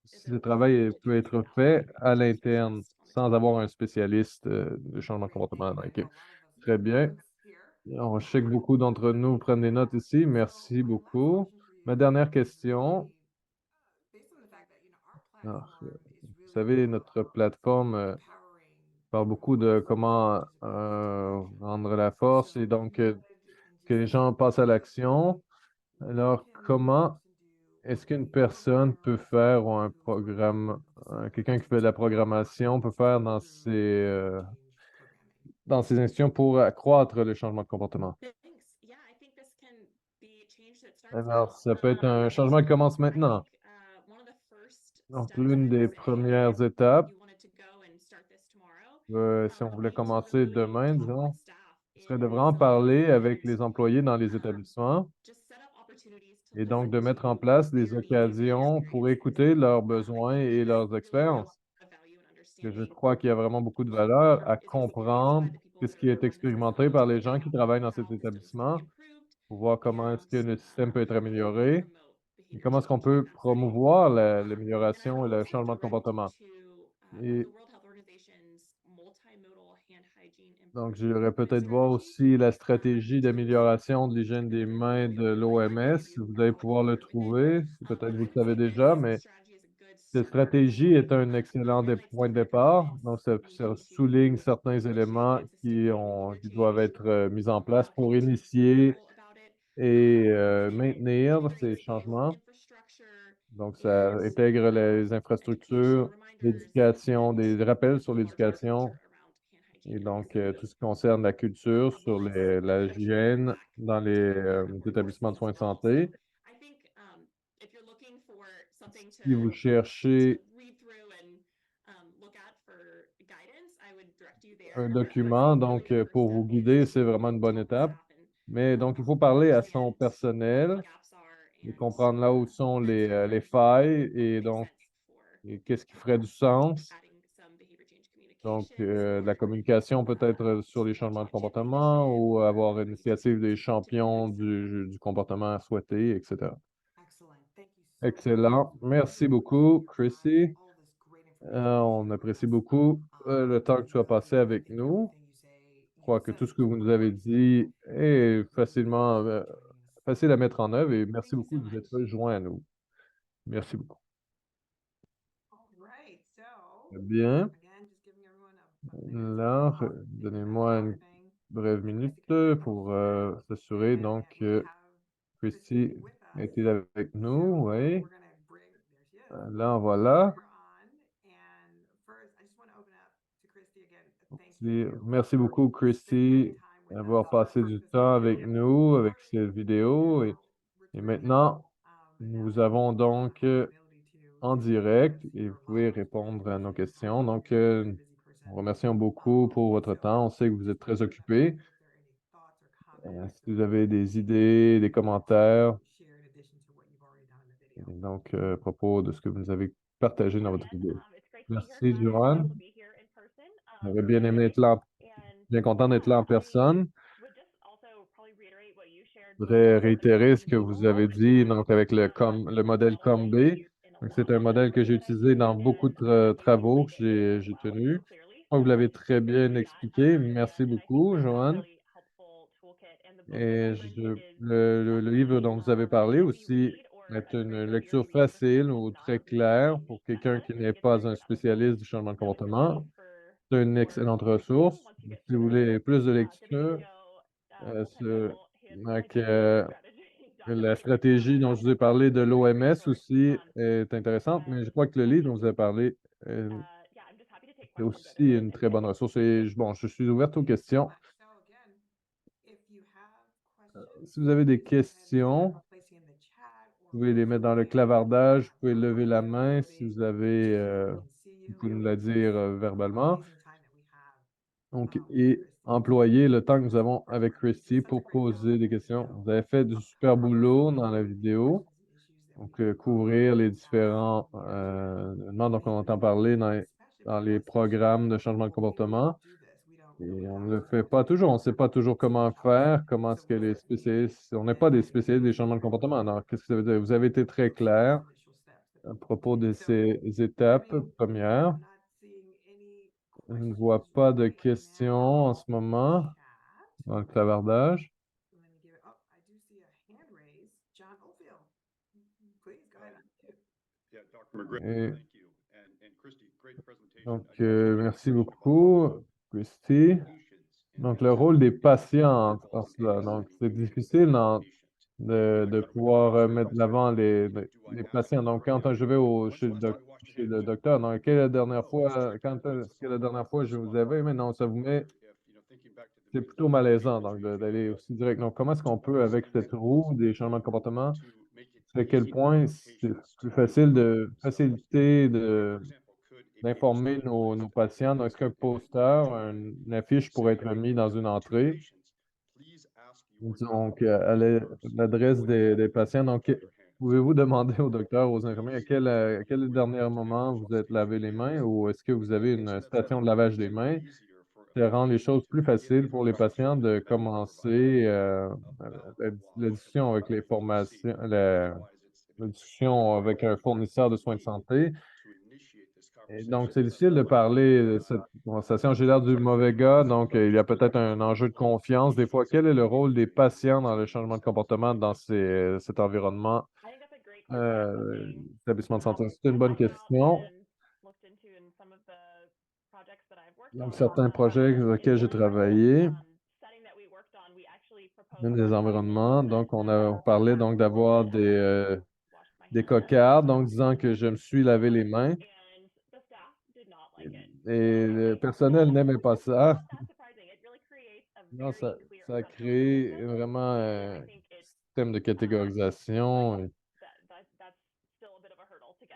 si le travail peut être fait à l'interne sans avoir un spécialiste de changement de comportement dans l'équipe. Très bien. Je sais que beaucoup d'entre nous prennent des notes ici. Merci beaucoup. Ma dernière question. Alors, vous savez, notre plateforme parle beaucoup de comment rendre la force et donc que les gens passent à l'action. Alors, comment est-ce qu'une personne peut faire ou un programme, quelqu'un qui fait de la programmation peut faire dans ses institutions pour accroître le changement de comportement? Alors, ça peut être un changement qui commence maintenant. Donc, l'une des premières étapes, si on voulait commencer demain, disons, serait de vraiment parler avec les employés dans les établissements et donc de mettre en place des occasions pour écouter leurs besoins et leurs expériences. Que je crois qu'il y a vraiment beaucoup de valeur à comprendre ce qui est expérimenté par les gens qui travaillent dans cet établissement pour voir comment est-ce que le système peut être amélioré et comment est-ce qu'on peut promouvoir l'amélioration et le changement de comportement. Et donc, j'aimerais peut-être voir aussi la stratégie d'amélioration de l'hygiène des mains de l'OMS. Vous allez pouvoir le trouver. Peut-être vous le savez déjà, mais cette stratégie est un excellent point de départ. Donc, ça souligne certains éléments qui doivent être mis en place pour initier et maintenir ces changements. Donc, ça intègre les infrastructures, l'éducation, des rappels sur l'éducation et donc tout ce qui concerne la culture sur la hygiène dans les établissements de soins de santé. Si vous cherchez un document, donc pour vous guider, c'est vraiment une bonne étape. Mais donc, il faut parler à son personnel et comprendre là où sont les failles et donc qu'est-ce qui ferait du sens. Donc, la communication peut-être sur les changements de comportement ou avoir une initiative des champions du comportement souhaité, etc. Excellent. Merci beaucoup, Chrissy. On apprécie beaucoup le temps que tu as passé avec nous. Je crois que tout ce que vous nous avez dit est facile à mettre en œuvre et merci beaucoup de vous être joint à nous. Merci beaucoup. Bien. Là, donnez-moi une brève minute pour s'assurer donc que Christy était avec nous. Oui. Là, voilà. Merci beaucoup, Christy, d'avoir passé du temps avec nous, avec cette vidéo. Et maintenant, nous avons donc en direct et vous pouvez répondre à nos questions. Donc, nous vous remercions beaucoup pour votre temps. On sait que vous êtes très occupés. Si vous avez des idées, des commentaires, donc à propos de ce que vous nous avez partagé dans votre vidéo. Merci, Joanne. J'aurais bien aimé être là, bien content d'être là en personne. Je voudrais réitérer ce que vous avez dit donc avec le modèle COM-B. C'est un modèle que j'ai utilisé dans beaucoup de travaux que j'ai tenus. Je crois que vous l'avez très bien expliqué. Merci beaucoup, Joanne. Et le livre dont vous avez parlé aussi est une lecture facile ou très claire pour quelqu'un qui n'est pas un spécialiste du changement de comportement. C'est une excellente ressource. Si vous voulez plus de lecture, donc, la stratégie dont je vous ai parlé de l'OMS aussi est intéressante, mais je crois que le livre dont vous avez parlé est aussi une très bonne ressource. Et bon, je suis ouverte aux questions. Si vous avez des questions, vous pouvez les mettre dans le clavardage, vous pouvez lever la main si vous avez, vous pouvez nous la dire verbalement. Donc, et employer le temps que nous avons avec Christy pour poser des questions. Vous avez fait du super boulot dans la vidéo. Donc, couvrir les différents éléments dont on entend parler dans les programmes de changement de comportement. Et on ne le fait pas toujours. On ne sait pas toujours comment faire, comment est-ce que les spécialistes. On n'est pas des spécialistes des changements de comportement. Alors, qu'est-ce que ça veut dire? Vous avez été très clair à propos de ces étapes premières. Je ne vois pas de questions en ce moment dans le clavardage. Et donc, merci beaucoup, Christy. Donc, le rôle des patients en cela. Donc, c'est difficile de pouvoir mettre de l'avant les patients. Donc, quand je vais chez le docteur, donc, quelle est la dernière fois, quand est-ce que la dernière fois je vous avais, mais non, ça vous met, c'est plutôt malaisant, donc, d'aller aussi direct. Donc, comment est-ce qu'on peut, avec cette roue des changements de comportement, à quel point c'est plus facile de faciliter d'informer nos patients. Donc, est-ce qu'un poster, une affiche pourrait être mis dans une entrée? Donc, à l'adresse des patients. Donc, pouvez-vous demander au docteur, aux infirmiers, à quel dernier moment vous êtes lavé les mains ou est-ce que vous avez une station de lavage des mains? Ça rend les choses plus faciles pour les patients de commencer la discussion avec les formations, la discussion avec un fournisseur de soins de santé. Et donc, c'est difficile de parler de cette conversation. J'ai l'air du mauvais gars, donc il y a peut-être un enjeu de confiance. Des fois, quel est le rôle des patients dans le changement de comportement dans cet environnement établissement de santé? C'est une bonne question. Donc, certains projets sur lesquels j'ai travaillé, même des environnements. Donc, on parlait donc d'avoir des cocardes, donc disant que je me suis lavé les mains. Et le personnel n'aimait pas ça. Non, ça a créé vraiment un système de catégorisation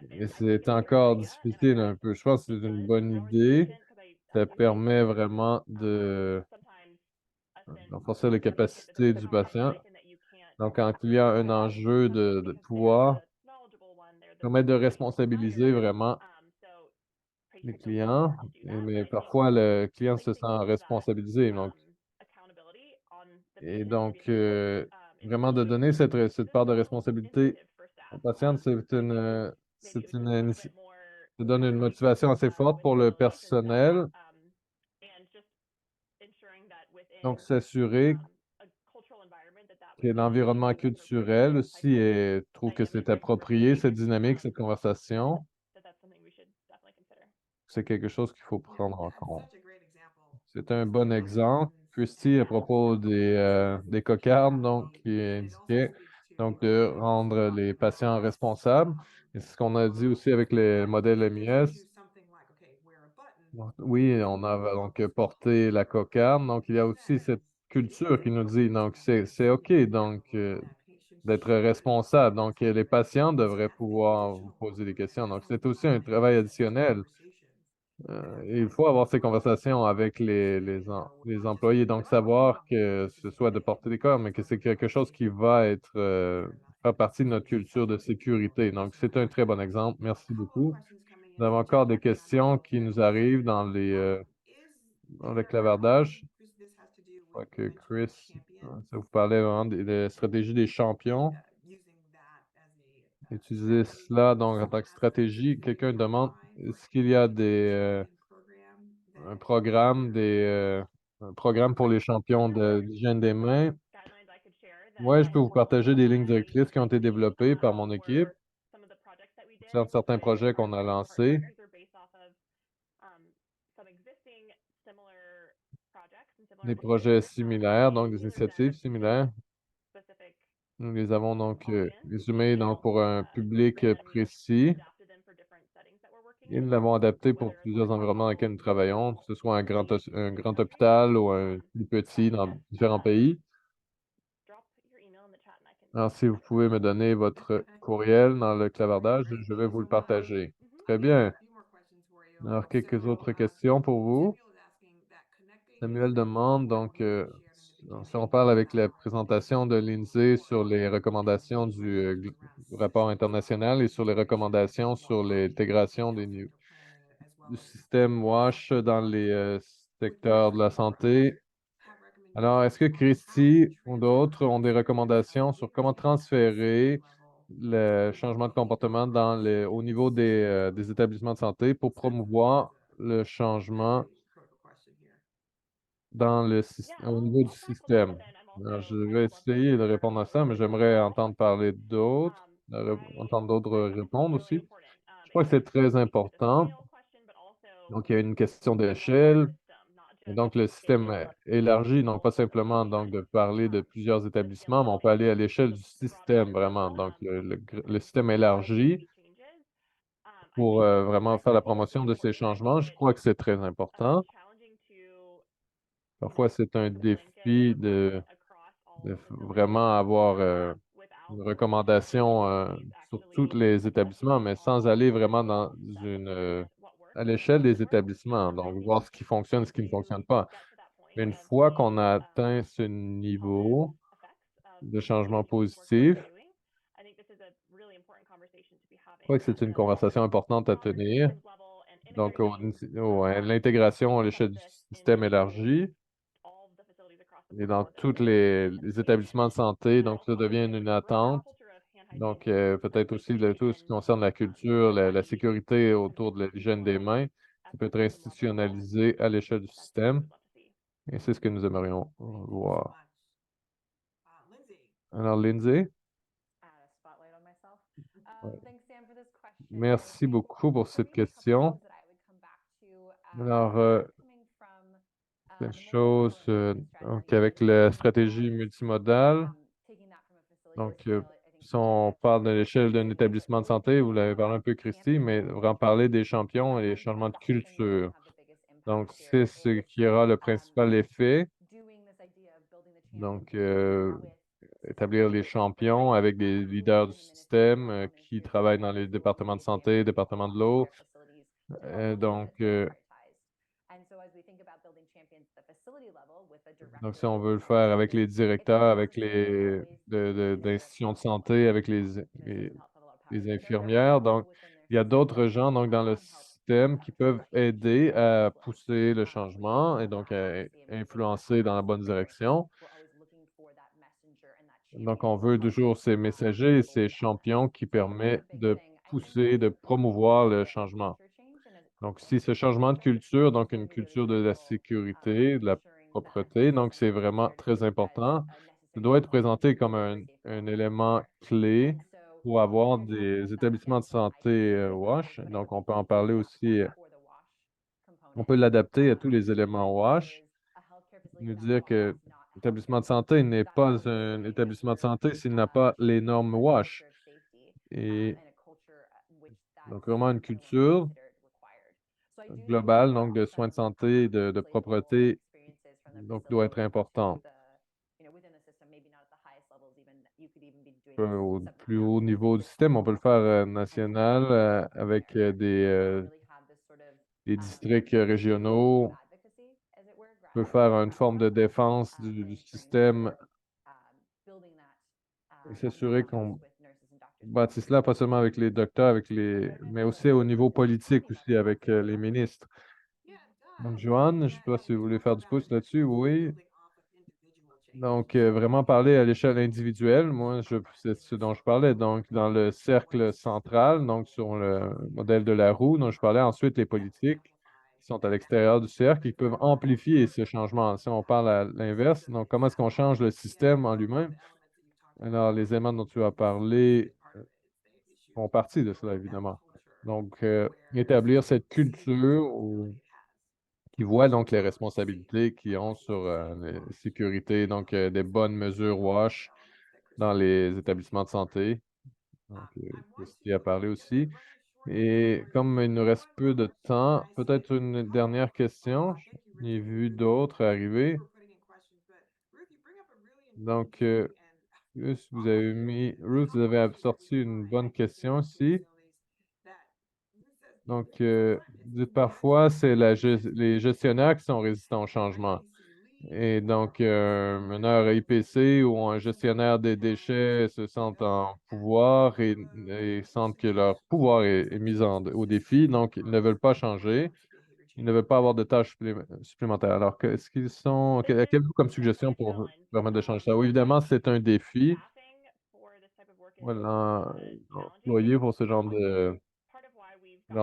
et c'est encore difficile un peu. Je pense que c'est une bonne idée. Ça permet vraiment de renforcer les capacités du patient. Donc, quand il y a un enjeu de pouvoir, permettre de responsabiliser vraiment les clients, mais parfois le client se sent responsabilisé. Donc, vraiment de donner cette part de responsabilité aux patients, ça donne une motivation assez forte pour le personnel. Donc, s'assurer que l'environnement culturel aussi trouve que c'est approprié, cette dynamique, cette conversation. C'est quelque chose qu'il faut prendre en compte. C'est un bon exemple. Christy, à propos des cocardes, donc, qui indiquait donc, de rendre les patients responsables. Et c'est ce qu'on a dit aussi avec les modèles MIS. Donc, oui, on a donc porté la cocarde. Donc, il y a aussi cette culture qui nous dit, donc, c'est OK. Donc, d'être responsable. Donc, les patients devraient pouvoir vous poser des questions. Donc, c'est aussi un travail additionnel. Il faut avoir ces conversations avec les employés. Donc, savoir que ce soit de porter des corps, mais que c'est quelque chose qui va être faire partie de notre culture de sécurité. Donc, c'est un très bon exemple. Merci beaucoup. Nous avons encore des questions qui nous arrivent dans le clavardage. Je crois que Chris, ça vous parlait vraiment des stratégies des champions. Utiliser cela donc en tant que stratégie. Quelqu'un demande, est-ce qu'il y a un programme pour les champions d'hygiène des mains? Oui, je peux vous partager des lignes directrices qui ont été développées par mon équipe. Certains projets qu'on a lancés. Des projets similaires, donc des initiatives similaires. Nous les avons donc résumés pour un public précis. Et nous l'avons adapté pour plusieurs environnements dans lesquels nous travaillons, que ce soit un grand hôpital ou un plus petit dans différents pays. Alors, si vous pouvez me donner votre courriel dans le clavardage, je vais vous le partager. Très bien. Alors, quelques autres questions pour vous. Samuel demande, donc, si on parle avec la présentation de l'INSEE sur les recommandations du rapport international et sur les recommandations sur l'intégration du système WASH dans les secteurs de la santé. Alors, est-ce que Christy ou d'autres ont des recommandations sur comment transférer le changement de comportement au niveau des établissements de santé pour promouvoir le changement au niveau du système? Alors, je vais essayer de répondre à ça, mais j'aimerais entendre parler d'autres, entendre d'autres répondre aussi. Je crois que c'est très important. Donc, il y a une question d'échelle. Et donc, le système élargi, donc pas simplement donc, de parler de plusieurs établissements, mais on peut aller à l'échelle du système vraiment. Donc, le système élargi pour vraiment faire la promotion de ces changements, je crois que c'est très important. Parfois, c'est un défi de vraiment avoir une recommandation sur tous les établissements, mais sans aller vraiment à l'échelle des établissements, donc voir ce qui fonctionne, ce qui ne fonctionne pas. Mais une fois qu'on a atteint ce niveau de changement positif, je crois que c'est une conversation importante à tenir. Donc, à l'intégration à l'échelle du système élargi et dans tous les établissements de santé, donc ça devient une attente. Donc, peut-être aussi tout ce qui concerne la culture, la sécurité autour de l'hygiène des mains, ça peut être institutionnalisé à l'échelle du système. Et c'est ce que nous aimerions voir. Alors, Lindsay? Merci beaucoup pour cette question. Alors, une chose, donc avec la stratégie multimodale, donc si on parle de l'échelle d'un établissement de santé, vous l'avez parlé un peu, Christy, mais vraiment parler des champions et des changements de culture. Donc, c'est ce qui aura le principal effet. Donc, établir les champions avec des leaders du système qui travaillent dans les départements de santé, départements de l'eau. Donc, si on veut le faire avec les directeurs, avec les d'institutions de santé, avec les infirmières. Donc, il y a d'autres gens donc, dans le système qui peuvent aider à pousser le changement et donc à influencer dans la bonne direction. Donc, on veut toujours ces messagers, ces champions qui permettent de pousser, de promouvoir le changement. Donc, si ce changement de culture, donc une culture de la sécurité, de la propreté, donc c'est vraiment très important. Ça doit être présenté comme un élément clé pour avoir des établissements de santé WASH. Donc, on peut en parler aussi, on peut l'adapter à tous les éléments WASH. Nous dire que l'établissement de santé n'est pas un établissement de santé s'il n'a pas les normes WASH. Et donc, vraiment une culture globale, donc de soins de santé, de propreté, donc doit être important. au plus haut niveau du système. On peut le faire national avec des districts régionaux. On peut faire une forme de défense du système et s'assurer qu'on bâtit cela pas seulement avec les docteurs, mais aussi au niveau politique aussi avec les ministres. Donc, Joanne, je ne sais pas si vous voulez faire du pouce là-dessus. Oui. Donc, vraiment parler à l'échelle individuelle, c'est ce dont je parlais. Donc, dans le cercle central, donc sur le modèle de la roue dont je parlais, ensuite les politiques qui sont à l'extérieur du cercle, ils peuvent amplifier ce changement. Si on parle à l'inverse, donc comment est-ce qu'on change le système en lui-même? Alors, les éléments dont tu as parlé font partie de cela, évidemment. Donc, établir cette culture qui voit donc les responsabilités qu'ils ont sur la sécurité, donc des bonnes mesures WASH dans les établissements de santé. Donc, Christy a parlé aussi. Et comme il nous reste peu de temps, peut-être une dernière question. J'ai vu d'autres arriver. Donc, Ruth, vous avez sorti une bonne question ici. Donc, dites parfois, c'est les gestionnaires qui sont résistants au changement. Et donc, un meneur IPC ou un gestionnaire des déchets se sentent en pouvoir et sentent que leur pouvoir est mis au défi. Donc, ils ne veulent pas changer. Ils ne veulent pas avoir de tâches supplémentaires. Alors, qu'est-ce qu'ils sont, qu'avez-vous comme suggestion pour permettre de changer ça? Oui, évidemment, c'est un défi. Voilà, employé pour ce genre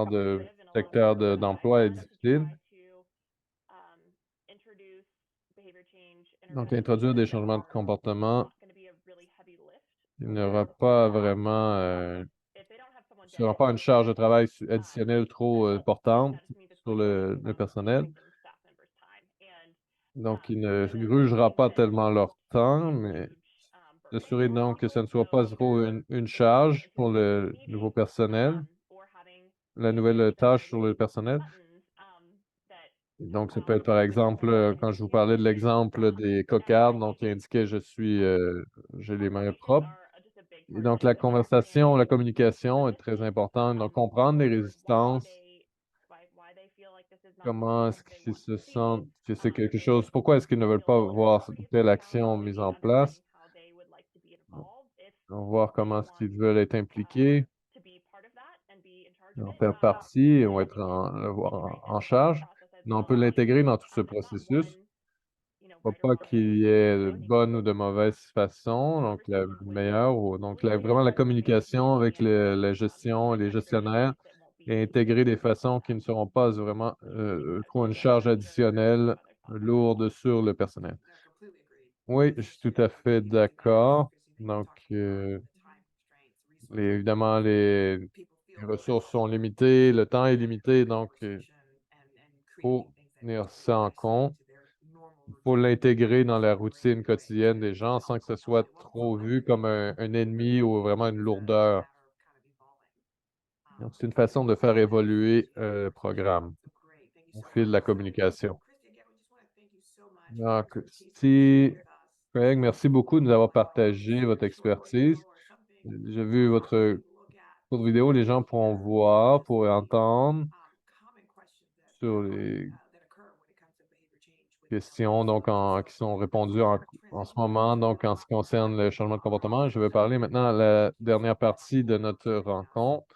de secteur d'emploi est difficile. Donc, introduire des changements de comportement, il n'y aura pas vraiment, ce sera pas une charge de travail additionnelle trop importante sur le personnel. Donc, il ne grugera pas tellement leur temps, mais s'assurer donc que ce ne soit pas trop une charge pour le nouveau personnel, la nouvelle tâche sur le personnel. Donc, ça peut être par exemple, quand je vous parlais de l'exemple des cocardes, donc il indiquait j'ai les mains propres. Et donc, la conversation, la communication est très importante. Donc, comprendre les résistances, comment est-ce qu'ils se sentent, que c'est quelque chose, pourquoi est-ce qu'ils ne veulent pas voir telle action mise en place. On va voir comment est-ce qu'ils veulent être impliqués, en faire partie ou être en charge. Mais on peut l'intégrer dans tout ce processus. Faut pas qu'il y ait de bonne ou de mauvaise façon, donc la meilleure, vraiment la communication avec la gestion, les gestionnaires, et intégrer des façons qui ne seront pas vraiment trop une charge additionnelle lourde sur le personnel. Oui, je suis tout à fait d'accord. Donc, évidemment, les ressources sont limitées, le temps est limité, donc il faut tenir ça en compte. Il faut l'intégrer dans la routine quotidienne des gens sans que ce soit trop vu comme un ennemi ou vraiment une lourdeur. Donc, c'est une façon de faire évoluer le programme au fil de la communication. Donc, si, collègue, merci beaucoup de nous avoir partagé votre expertise. J'ai vu votre courte vidéo, les gens pourront voir, pourront entendre sur les questions qui sont répondues en ce moment. Donc, en ce qui concerne le changement de comportement, je vais parler maintenant à la dernière partie de notre rencontre.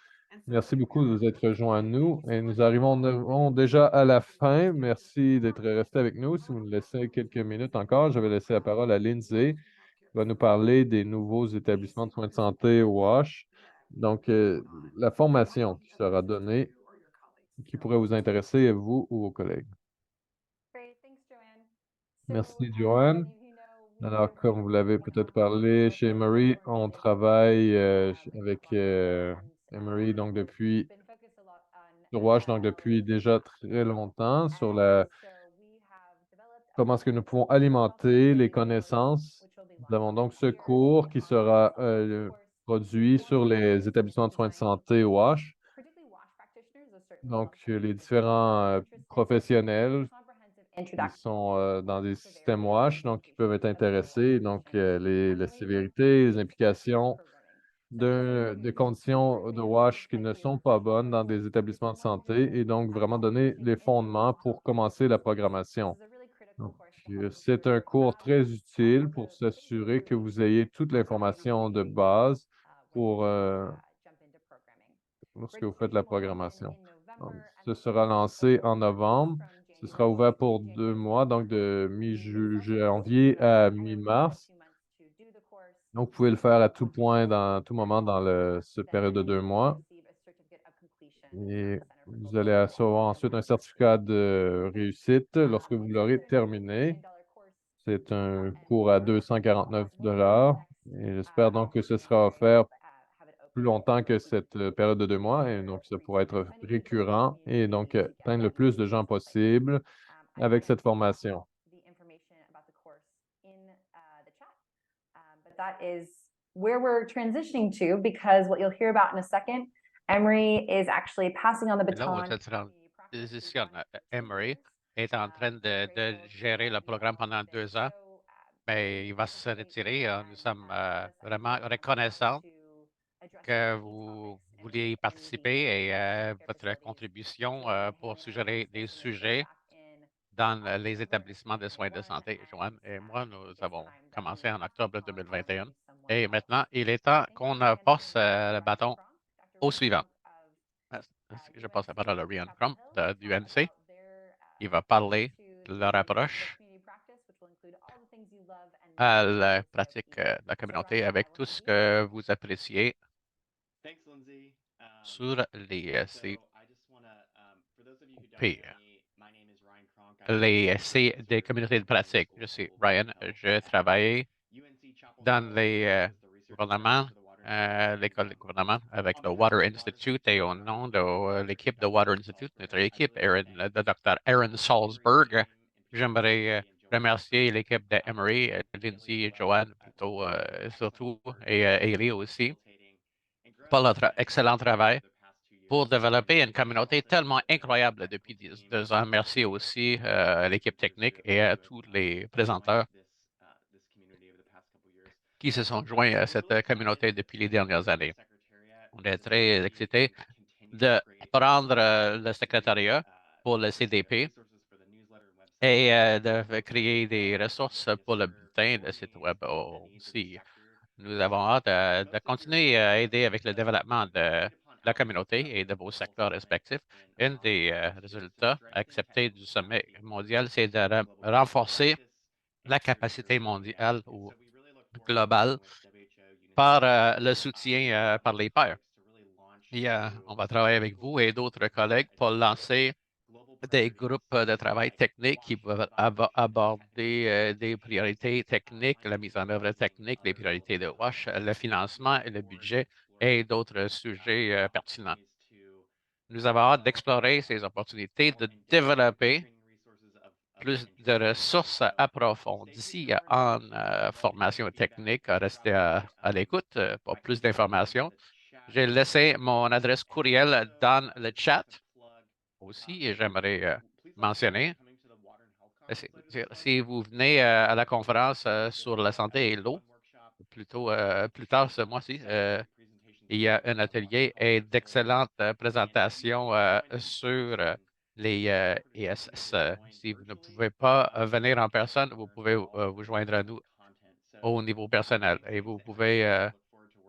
Merci beaucoup de vous être rejoints à nous et nous arrivons déjà à la fin. Merci d'être resté avec nous. Si vous nous laissez quelques minutes encore, je vais laisser la parole à Lindsay qui va nous parler des nouveaux établissements de soins de santé WASH. Donc, la formation qui sera donnée, qui pourrait vous intéresser, vous ou vos collègues. Merci, Joanne. Alors, comme vous l'avez peut-être parlé, chez Emory, on travaille avec Emory donc sur WASH, donc depuis déjà très longtemps, sur comment est-ce que nous pouvons alimenter les connaissances. Nous avons donc ce cours qui sera produit sur les établissements de soins de santé WASH. Donc, les différents professionnels qui sont dans des systèmes WASH, donc qui peuvent être intéressés. Donc, les sévérités, les implications des conditions de WASH qui ne sont pas bonnes dans des établissements de santé et donc vraiment donner les fondements pour commencer la programmation. Donc, c'est un cours très utile pour s'assurer que vous ayez toute l'information de base pour lorsque vous faites la programmation. Donc, ce sera lancé en novembre. Ce sera ouvert pour 2 mois, donc de mi-janvier à mi-mars. Donc, vous pouvez le faire à tout point, dans tout moment dans cette période de 2 mois. Et vous allez recevoir ensuite un certificat de réussite lorsque vous l'aurez terminé. C'est un cours à 249 et j'espère donc que ce sera offert plus longtemps que cette période de 2 mois et donc ça pourra être récurrent et donc atteindre le plus de gens possible avec cette formation. That is where we're transitioning to, because what you'll hear about in a second, Emory is actually passing on the Et là, baton. on se transitionne. Emory est en train de gérer le programme pendant 2 ans, mais il va se retirer. Nous sommes vraiment reconnaissants que vous vouliez y participer et votre contribution pour suggérer des sujets dans les établissements de soins de santé. Joanne et moi, nous avons commencé en octobre 2021. Et maintenant, il est temps qu'on passe le bâton au suivant. Je passe la parole à Ryan Crump du UNC. Il va parler de leur approche à la pratique de la communauté avec tout ce que vous appréciez sur les CP. Les C des communautés de pratique. Je suis Ryan. Je travaille dans les gouvernements, l'école de gouvernement avec le Water Institute et au nom de l'équipe de Water Institute, notre équipe, le Dr. Aaron Salzberg, j'aimerais remercier l'équipe de Emory, Lindsay et Joanne plutôt, surtout, et Ailey aussi, pour leur excellent travail pour développer une communauté tellement incroyable depuis 2 ans. Merci aussi à l'équipe technique et à tous les présenteurs qui se sont joints à cette communauté depuis les dernières années. On est très excités de prendre le secrétariat pour le CDP et de créer des ressources pour le bulletin, le site web aussi. Nous avons hâte de continuer à aider avec le développement de la communauté et de vos secteurs respectifs. Un des résultats acceptés du sommet mondial, c'est de renforcer la capacité mondiale ou globale par le soutien par les pairs. Et on va travailler avec vous et d'autres collègues pour lancer des groupes de travail techniques qui peuvent aborder des priorités techniques, la mise en œuvre technique, les priorités de WASH, le financement et le budget et d'autres sujets pertinents. Nous avons hâte d'explorer ces opportunités, de développer plus de ressources approfondies en formation technique. Restez à l'écoute pour plus d'informations. J'ai laissé mon adresse courriel dans le chat aussi et j'aimerais mentionner, si vous venez à la conférence sur la santé et l'eau, plutôt plus tard ce mois-ci, il y a un atelier et d'excellentes présentations sur les ESS. Si vous ne pouvez pas venir en personne, vous pouvez vous joindre à nous au niveau personnel et vous pouvez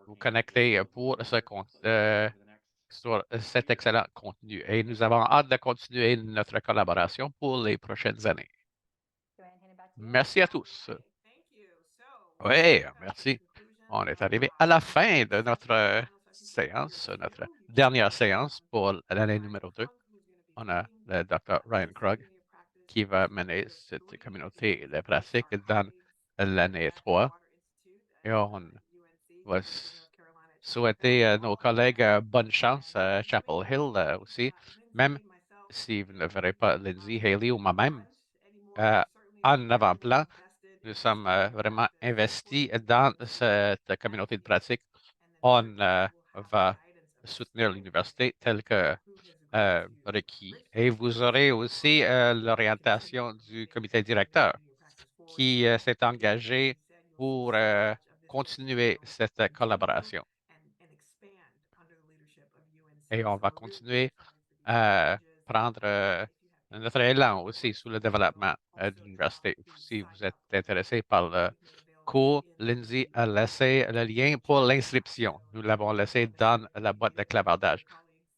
vous connecter pour sur cet excellent contenu. Et nous avons hâte de continuer notre collaboration pour les prochaines années. Merci à tous. Oui, merci. On est arrivé à la fin de notre séance, notre dernière séance pour l'année numéro 2. On a le Dr. Ryan Krug qui va mener cette communauté de pratique dans l'année 3. Et on va souhaiter à nos collègues bonne chance à Chapel Hill aussi, même si vous ne verrez pas Lindsay, Haley ou moi-même en avant-plan. Nous sommes vraiment investis dans cette communauté de pratique. On va soutenir l'université telle que requis. Et vous aurez aussi l'orientation du comité directeur qui s'est engagé pour continuer cette collaboration. Et on va continuer à prendre notre élan aussi sur le développement de l'université. Si vous êtes intéressé par le cours, Lindsay a laissé le lien pour l'inscription. Nous l'avons laissé dans la boîte de clavardage.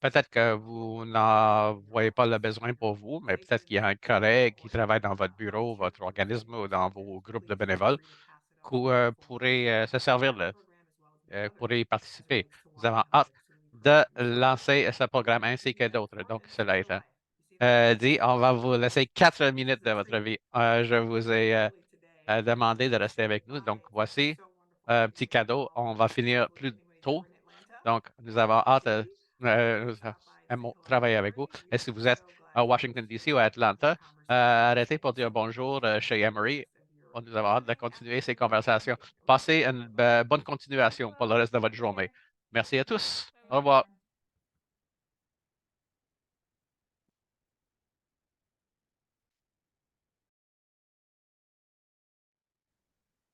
Peut-être que vous n'en voyez pas le besoin pour vous, mais peut-être qu'il y a un collègue qui travaille dans votre bureau, votre organisme ou dans vos groupes de bénévoles qui pourrait se servir pourrait y participer. Nous avons hâte de lancer ce programme ainsi que d'autres. Donc, cela étant dit, on va vous laisser 4 minutes de votre vie. Je vous ai demandé de rester avec nous. Donc, voici un petit cadeau. On va finir plus tôt. Donc, nous avons hâte nous aimons travailler avec vous. Et si vous êtes à Washington, D.C. ou à Atlanta, arrêtez pour dire bonjour chez Emory. Nous avons hâte de continuer ces conversations. Passez une bonne continuation pour le reste de votre journée. Merci à tous. Au revoir.